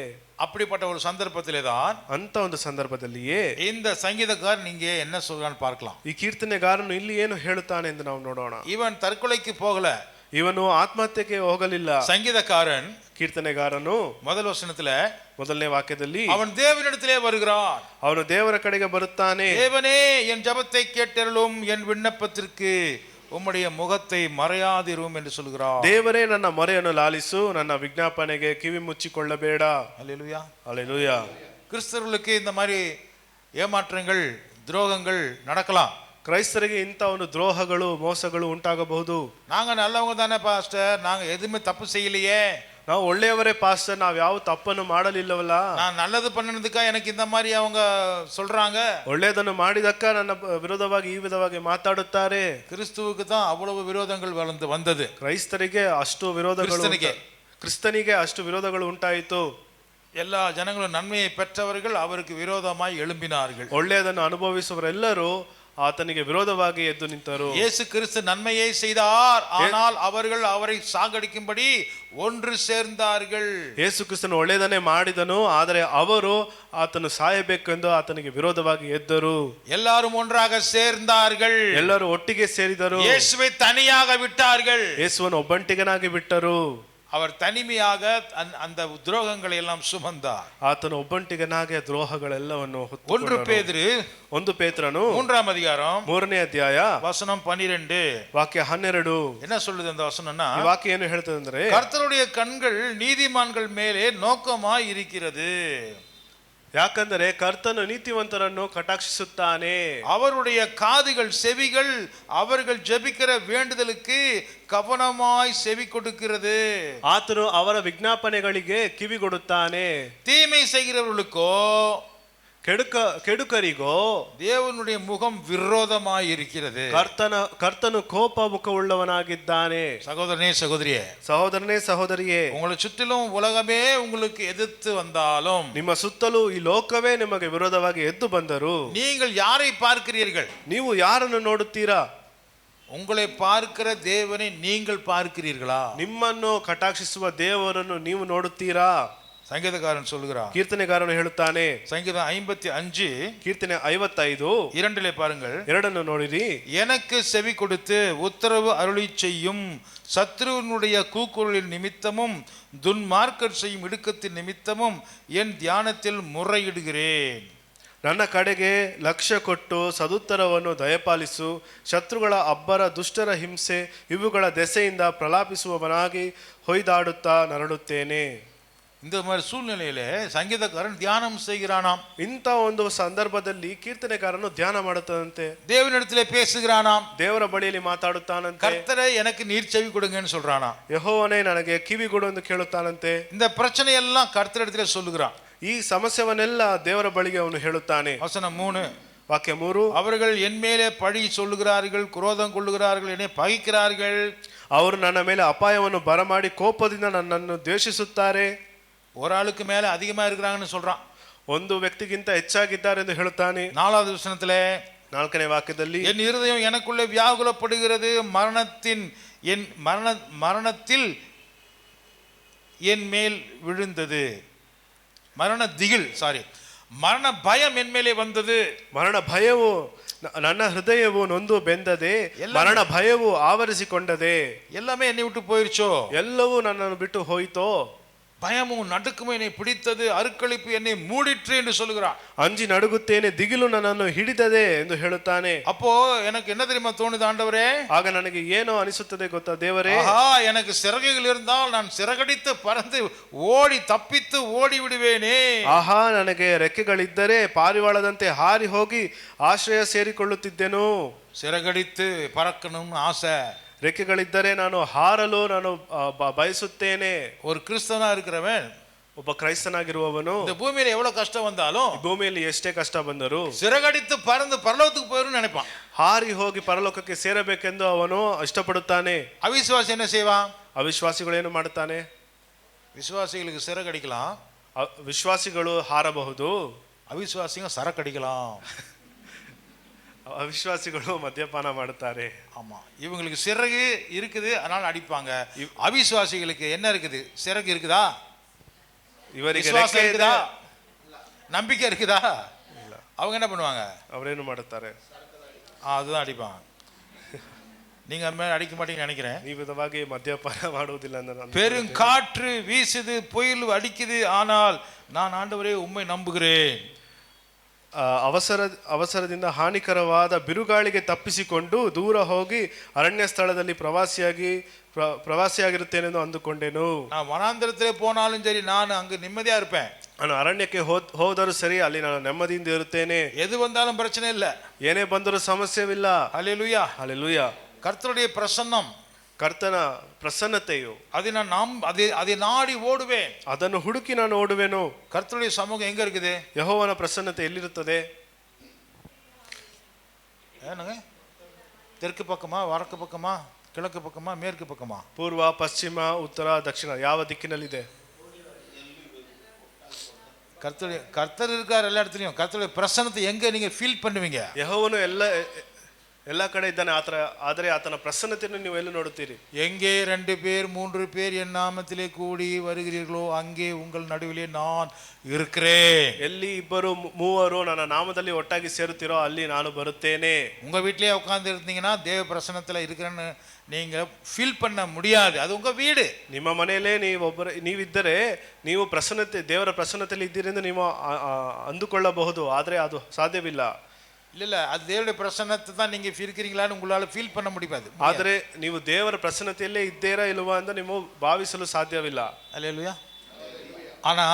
அப்படிப்பட்ட ஒரு சந்தர்ப்பத்திலே தான், ಅಂತ ಒಂದು ಸಂದರ್ಭದಲ್ಲಿಯೇ இந்த சங்கீதக்காரன் இங்கே என்ன சொல்றான்னு பார்க்கலாம். ಈ ಕೀರ್ತನೆಗಾರನು ಇಲ್ಲಿ ಏನು ಹೇಳುತ್ತಾನೆ ಎಂದು ನಾವು ನೋಡೋಣ. இவன் தற்கொலைக்கு போகல, ಇವನು ಆತ್ಮಹತ್ಯೆಗೆ ಹೋಗಲಿಲ್ಲ. சங்கீதக்காரன் ಕೀರ್ತನೆಗಾರನು முதல் வசனத்துல ಮೊದಲನೇ ವಾಕ್ಯದಲ್ಲಿ அவன் தேவனிடத்திலே வருகிறான். ಅವನು ದೇವರ ಕಡೆಗೆ ಬರುತ್ತಾನೆ. தேவனே, என் ஜெபத்தை கேட்டருளும், என் விண்ணப்பத்திற்கு உம்முடைய முகத்தை மறையாதிரும் என்று சொல்கிறார். ದೇವರೇ, ನನ್ನ ಮೊರೆಯನ್ನು ಲಾಲಿಸು, ನನ್ನ ವಿಜ್ಞಾಪನೆಗೆ ಕಿವಿ ಮುಚ್ಚಿಕೊಳ್ಳಬೇಡ. அல்லேலூயா. அல்லேலೂಯಾ. கிறிஸ்தவர்களுக்கு இந்த மாதிரி ஏமாற்றங்கள், துரோகங்கள் நடக்கலாம். ಕ್ರೈಸ್ತರಿಗೆ ಇಂಥ ಒಂದು ದ್ರೋಹಗಳು, ಮೋಸಗಳು ಉಂಟಾಗಬಹುದು. நாங்க நல்லவங்க தானே பாஸ்டர், நாங்க எதுவுமே தப்பு செய்யலையே, ನಾವು ಒಳ್ಳೆಯವರೇ ಪಾಸ್ಟರ್, ನಾವು ಯಾವ ತಪ್ಪನ್ನು ಮಾಡಲಿಲ್ಲವಲ್ಲ, நான் நல்லது பண்ணதுக்கா எனக்கு இந்த மாதிரி அவங்க சொல்றாங்க, ಒಳ್ಳೆಯದನ್ನು ಮಾಡಿದಕ್ಕ ನನ್ನ ವಿರೋಧವಾಗಿ ಈ ವಿಧವಾಗಿ ಮಾತಾಡುತ್ತಾರೆ. கிறிஸ்துவுக்கு தான் அவ்வளவு விரோதங்கள் வந்தது. ಕ್ರೈಸ್ತರಿಗೆ ಅಷ್ಟು ವಿರೋಧಗಳು, ಕ್ರಿಸ್ತನಿಗೆ ಅಷ್ಟು ವಿರೋಧಗಳು ಉಂಟಾಯಿತು. எல்லா ஜனங்களும் நன்மையை பெற்றவர்கள் அவருக்கு விரோதமாய் எழும்பினார்கள். ಒಳ್ಳೆಯದನ್ನು ಅನುಭವಿಸುವವರೆಲ್ಲರೂ ಆತನಿಗೆ ವಿರೋಧವಾಗಿ ಎದ್ದು ನಿಂತರು. இயேசு கிறிஸ்து நன்மையை செய்தார், ஆனால் அவர்கள் அவரை சாகடிக்கும்படி ஒன்று சேர்ந்தார்கள். ಯೇಸು ಕ್ರಿಸ್ತನು ಒಳ್ಳೆಯದನ್ನೇ ಮಾಡಿದನು, ಆದರೆ ಅವರು ಆತನು ಸಾಯಬೇಕೆಂದು ಆತನಿಗೆ ವಿರೋಧವಾಗಿ ಎದ್ದರು. எல்லாரும் ஒன்றாக சேர்ந்தார்கள். ಎಲ್ಲರೂ ಒಟ್ಟಿಗೆ ಸೇರಿದರು. இயேசுவை தனியாக விட்டார்கள். ಯೇಸುವನ್ನು ಒಬ್ಬಂಟಿಗನಾಗಿ ಬಿಟ್ಟರು. அவர் தனிமையாக அந்த துரோகங்களை எல்லாம் சுமந்தார். ಆತನು ಒಬ್ಬಂಟಿಗನಾಗಿ ದ್ರೋಹಗಳೆಲ್ಲವನ್ನು ஒன்று பேதுரு, ಒಂದು ಪೇತ್ರನು 3ஆம் அதிகாரம் 3ನೇ ಅಧ್ಯಾಯ வசனம் 12 ವಾಕ್ಯ 12 என்ன சொல்லுது அந்த வசனம்னா, ಈ ವಾಕ್ಯ ಏನು ಹೇಳ್ತದೆ ಅಂದ್ರೆ, கர்த்தருடைய கண்கள் நீதிமான்கள் மேலே நோக்கமாய் இருக்கிறது. ಯಾಕಂದರೆ ಕರ್ತನು ನೀತಿವಂತರನ್ನು ಕಟಾಕ್ಷಿಸುತ್ತಾನೆ. அவருடைய காதுகள், செவிகள் அவர்கள் ஜெபிக்கிற வேண்டுதலுக்கு கவனமாய் செவி கொடுக்கிறது. ಆತನು ಅವರ ವಿಜ್ಞಾಪನೆಗಳಿಗೆ ಕಿವಿಗೊಡುತ್ತಾನೆ. தீமை செய்கிறவர்களுக்கோ, ಕೆಡುಕರಿಗೋ தேவனுடைய முகம் விரோதமாய் இருக்கிறது. ಕರ್ತನು ಕೋಪ ಮುಖವುಳ್ಳವನಾಗಿದ್ದಾನೆ. சகோதரனே, சகோதரியே, ಸಹೋದರನೇ, ಸಹೋದರಿಯೇ, உங்களை சுற்றிலும் உலகமே உங்களுக்கு எதிர்த்து வந்தாலும், ನಿಮ್ಮ ಸುತ್ತಲೂ ಈ ಲೋಕವೇ ನಿಮಗೆ ವಿರೋಧವಾಗಿ ಎದ್ದು ಬಂದರು, நீங்கள் யாரை பார்க்கிறீர்கள்? ನೀವು ಯಾರನ್ನು ನೋಡುತ್ತೀರಾ? உங்களை பார்க்கிற தேவனை நீங்கள் பார்க்கிறீர்களா? ನಿಮ್ಮನ್ನು ಕಟಾಕ್ಷಿಸುವ ದೇವರನ್ನು ನೀವು ನೋಡುತ್ತೀರಾ? சங்கீதக்காரன் சொல்கிறார், ಕೀರ್ತನೆಗಾರನು ಹೇಳುತ್ತಾನೆ. சங்கீதம் 55 ಕೀರ್ತನೆ 55 2 பாருங்கள். 2 ನೋಡಿರಿ. எனக்கு செவி கொடுத்து உத்தரவு அருளி செய்யும், சத்ருவனுடைய கூக்குரலின் நிமித்தமும் துன்மார்க்கர் செய்யும் இடுக்கத்தின் நிமித்தமும் என் தியானத்தில் முறையிடுகிறேன். ನನ್ನ ಕಡೆಗೆ ಲಕ್ಷ್ಯ ಕೊಟ್ಟು ಸದುತ್ತರವನ್ನು ದಯಪಾಲಿಸು, ಶತ್ರುಗಳ ಅಬ್ಬರ, ದುಷ್ಟರ ಹಿಂಸೆ ಇವುಗಳ ದೆಸೆಯಿಂದ ಪ್ರಲಾಪಿಸುವವನಾಗಿ ಹೊಯ್ದಾಡುತ್ತಾ ನರಳುತ್ತೇನೆ. இந்த மாதிரி சூழ்நிலையில சங்கீதக்காரன் தியானம் செய்கிறானாம். ಇಂಥ ಒಂದು ಸಂದರ್ಭದಲ್ಲಿ ಕೀರ್ತನೆಗಾರನು ಧ್ಯಾನ ಮಾಡುತ್ತದಂತೆ, தேவனிடத்திலே பேசுகிறானாம், ದೇವರ ಬಳಿಯಲ್ಲಿ ಮಾತಾಡುತ್ತಾನಂತೆ. கர்த்தரே எனக்கு நீர் செவி கொடுங்கன்னு சொல்றானா. ಯೆಹೋವನೇ ನನಗೆ ಕಿವಿಗೊಡು ಎಂದು ಕೇಳುತ್ತಾನಂತೆ. இந்த பிரச்சனை எல்லாம் கர்த்தரிடத்திலே சொல்லுகிறான். ಈ ಸಮಸ್ಯೆವನ್ನೆಲ್ಲ ದೇವರ ಬಳಿಗೆ ಅವನು ಹೇಳುತ್ತಾನೆ. வசனம் 3 ವಾಕ್ಯ 3, அவர்கள் என் மேலே பழி சொல்லுகிறார்கள், குரோதம் கொள்ளுகிறார்கள், என்னை பகைக்கிறார்கள். ಅವರು ನನ್ನ ಮೇಲೆ ಅಪಾಯವನ್ನು ಬರಮಾಡಿ ಕೋಪದಿಂದ ನನ್ನನ್ನು ದ್ವೇಷಿಸುತ್ತಾರೆ. ஒரு ஆளுக்கு மேல அதிகமா இருக்கிறாங்கன்னு சொல்றான். ಒಂದು ವ್ಯಕ್ತಿಗಿಂತ ಹೆಚ್ಚಾಗಿದ್ದಾರೆ ಎಂದು ಹೇಳುತ್ತಾನೆ. 4வது வசனத்திலே 4ನೇ ವಾಕ್ಯದಲ್ಲಿ, என் இருதயம் எனக்குள்ளே வியாகுலப்படுகிறது, மரணத்தில் என் மேல் விழுந்தது. மரண மரண பயம் என் மேலே வந்தது. ಮರಣ ಭಯವು ನನ್ನ ಹೃದಯವು ನೊಂದು ಬೆಂದದೆ, ಮರಣ ಭಯವು ಆವರಿಸಿಕೊಂಡದೆ. எல்லாமே என்னை விட்டு போயிருச்சோ, ಎಲ್ಲವೂ ನನ್ನನ್ನು ಬಿಟ್ಟು ಹೋಯಿತೋ. பயமும் நடுக்கமும் என்னை பிடித்தது, அருக்களிப்பு என்னை மூடிற்று என்று சொல்லுகிறார். ಅಂಜಿ ನಡುಗುತ್ತೇನೆ, ದಿಗಿಲು ನನ್ನನ್ನು ಹಿಡಿದದೆ ಎಂದು ಹೇಳುತ್ತಾನೆ. அப்போ எனக்கு என்ன தெரியுமா தோணுது ஆண்டவரே? ಆಗ ನನಗೆ ಏನೋ ಅನಿಸುತ್ತದೆ ಗೊತ್ತಾ ದೇವರೇ? எனக்கு சிறகுகள் இருந்தால் நான் சிறகடித்து பறந்து ஓடி தப்பித்து ஓடி விடுவேனே. ಆಹಾ, ನನಗೆ ರೆಕ್ಕೆಗಳಿದ್ದರೆ ಪಾರಿವಾಳದಂತೆ ಹಾರಿ ಹೋಗಿ ಆಶ್ರಯ ಸೇರಿಕೊಳ್ಳುತ್ತಿದ್ದೆನು. சிறகடித்து பறக்கணும்னு ஆசை. ರೆಕ್ಕೆಗಳಿದ್ದರೆ ನಾನು ಹಾರಲು ನಾನು ಬಯಸುತ್ತೇನೆ. ஒரு கிறிஸ்தவனா இருக்கிறவன், ಒಬ್ಬ ಕ್ರೈಸ್ತನಾಗಿರುವವನು, இந்த பூமியில எவ்வளவு கஷ்டம் வந்தாலும் ಭೂಮಿಯಲ್ಲಿ ಎಷ್ಟೇ ಕಷ್ಟ ಬಂದರೂ சிறகடித்து பறந்து பரலோகத்துக்கு போயிரும் நினைப்பான். ಹಾರಿ ಹೋಗಿ ಪರಲೋಕಕ್ಕೆ ಸೇರಬೇಕೆಂದು ಅವನು ಇಷ್ಟಪಡುತ್ತಾನೆ. அவிசுவாசி என்ன செய்வான்? ಅವಿಶ್ವಾಸಿಗಳೇನು ಮಾಡುತ್ತಾನೆ? விசுவாசிகளுக்கு சிறகடிக்கலாம், ವಿಶ್ವಾಸಿಗಳು ಹಾರಬಹುದು, அவிசுவாசிங்க சரக்கடிக்கலாம். ಅವಿಶ್ವಾಸಿಗಳು ಮದ್ಯಪಾನ ಮಾಡುತ್ತಾರೆ. ஆமா, இவங்களுக்கு சிறகு இருக்குது அதனால அடிப்பாங்க. அவிசுவாசிகளுக்கு என்ன இருக்குது? சிறகு இருக்குதா? ಇವರಿಗೆ விசுவாசம் இருக்குதா? நம்பிக்கை இருக்குதா? அவங்க என்ன பண்ணுவாங்க? ಅವರೇನು ಮಾಡುತ್ತಾರೆ? அதுதான் அடிப்பாங்க. நீங்க அந்த மாதிரி அடிக்க மாட்டீங்கன்னு நினைக்கிறேன். ಈ ವಿಧವಾಗಿ ಮದ್ಯಪಾನ ಮಾಡುವುದಿಲ್ಲ. பெருங்காற்று வீசுது, புயல் அடிக்குது, ஆனால் நான் ஆண்டவரே உம்மை நம்புகிறேன். ಅವಸರದಿಂದ ಹಾನಿಕರವಾದ ಬಿರುಗಾಳಿಗೆ ತಪ್ಪಿಸಿಕೊಂಡು ದೂರ ಹೋಗಿ ಅರಣ್ಯ ಸ್ಥಳದಲ್ಲಿ ಪ್ರವಾಸಿಯಾಗಿರುತ್ತೇನೆಂದು ಅಂದುಕೊಂಡೆನು. நான் வனாந்திரத்திலே போனாலும் சரி நான் அங்கு நிம்மதியா இருப்பேன். ನಾನು ಅರಣ್ಯಕ್ಕೆ ಹೋದರೂ ಸರಿ, ಅಲ್ಲಿ ನಾನು ನೆಮ್ಮದಿಯಿಂದ ಇರುತ್ತೇನೆ. எது வந்தாலும் பிரச்சனை இல்ல, ಏನೇ ಬಂದರೂ ಸಮಸ್ಯೆವಿಲ್ಲ. ஹல்லேலூயா, ಹಲ್ಲೆಲೂಯಾ. கர்த்தருடைய பிரசன்னம், ಕರ್ತನ ಪ್ರಸನ್ನತೆಯು, அதை நாடி ஓடுவேன், ಅದನ್ನು ಹುಡುಕಿ ನಾನು ಓಡುವೆನು. கர்த்தருடைய சமூகம் எங்க இருக்குது? ಯೆಹೋವನ ಪ್ರಸನ್ನತೆ ಎಲ್ಲಿರುತ್ತದೆ? ஏனுங்க, தெற்கு பக்கமா, வடக்கு பக்கமா, கிழக்கு பக்கமா, மேற்கு பக்கமா? ಪೂರ್ವ, ಪಶ್ಚಿಮ, ಉತ್ತರ, ದಕ್ಷಿಣ, ಯಾವ ದಿಕ್ಕಿನಲ್ಲಿದೆ? கர்த்தர் இருக்கார் எல்லா இடத்துலயும். கர்த்தருடைய பிரசன்னத்தை எங்க நீங்க ஃபீல் பண்ணுவீங்க? ಯೆಹೋವನು ಎಲ್ಲ ಕಡೆ ಇದ್ದಾನೆ, ಆದರೆ ಆತನ ಪ್ರಸನ್ನತೆಯನ್ನು ನೀವು ಎಲ್ಲಿ ನೋಡುತ್ತೀರಿ? எங்கே 2 பேர் 3 பேர் என் நாமத்திலே கூடி வருகிறீர்களோ அங்கே உங்கள் நடுவிலே நான் இருக்கிறேன். ಎಲ್ಲಿ 2 3 ನನ್ನ ನಾಮದಲ್ಲಿ ಒಟ್ಟಾಗಿ ಸೇರುತ್ತೀರೋ ಅಲ್ಲಿ ನಾನು ಬರುತ್ತೇನೆ. உங்க வீட்டிலேயே உட்கார்ந்து இருந்தீங்கன்னா தேவ பிரசன்னத்துல இருக்கிறேன்னு நீங்க ஃபீல் பண்ண முடியாது. அது உங்க வீடு. ನಿಮ್ಮ ಮನೆಯಲ್ಲೇ ನೀವಿದ್ದರೆ ನೀವು ದೇವರ ಪ್ರಸನ್ನತೆಯಲ್ಲಿ ಇದ್ದೀರಿ ಎಂದು ನೀವು ಅಂದುಕೊಳ್ಳಬಹುದು, ಆದರೆ ಅದು ಸಾಧ್ಯವಿಲ್ಲ. இல்ல, அது தேவனுடைய பிரசன்னத்தை தான் நீங்க இருக்கிறீங்களான்னு உங்களால ஃபீல் பண்ண முடியாது. ಆದರೆ ನೀವು ದೇವರ ಪ್ರಸನ್ನತೆಯಲ್ಲೇ ಇದ್ದೀರಾ ಇಲ್ವಾ ಅಂತ ನೀವು ಭಾವಿಸಲು ಸಾಧ್ಯವಿಲ್ಲ. அல்லேலூயா. ஆனா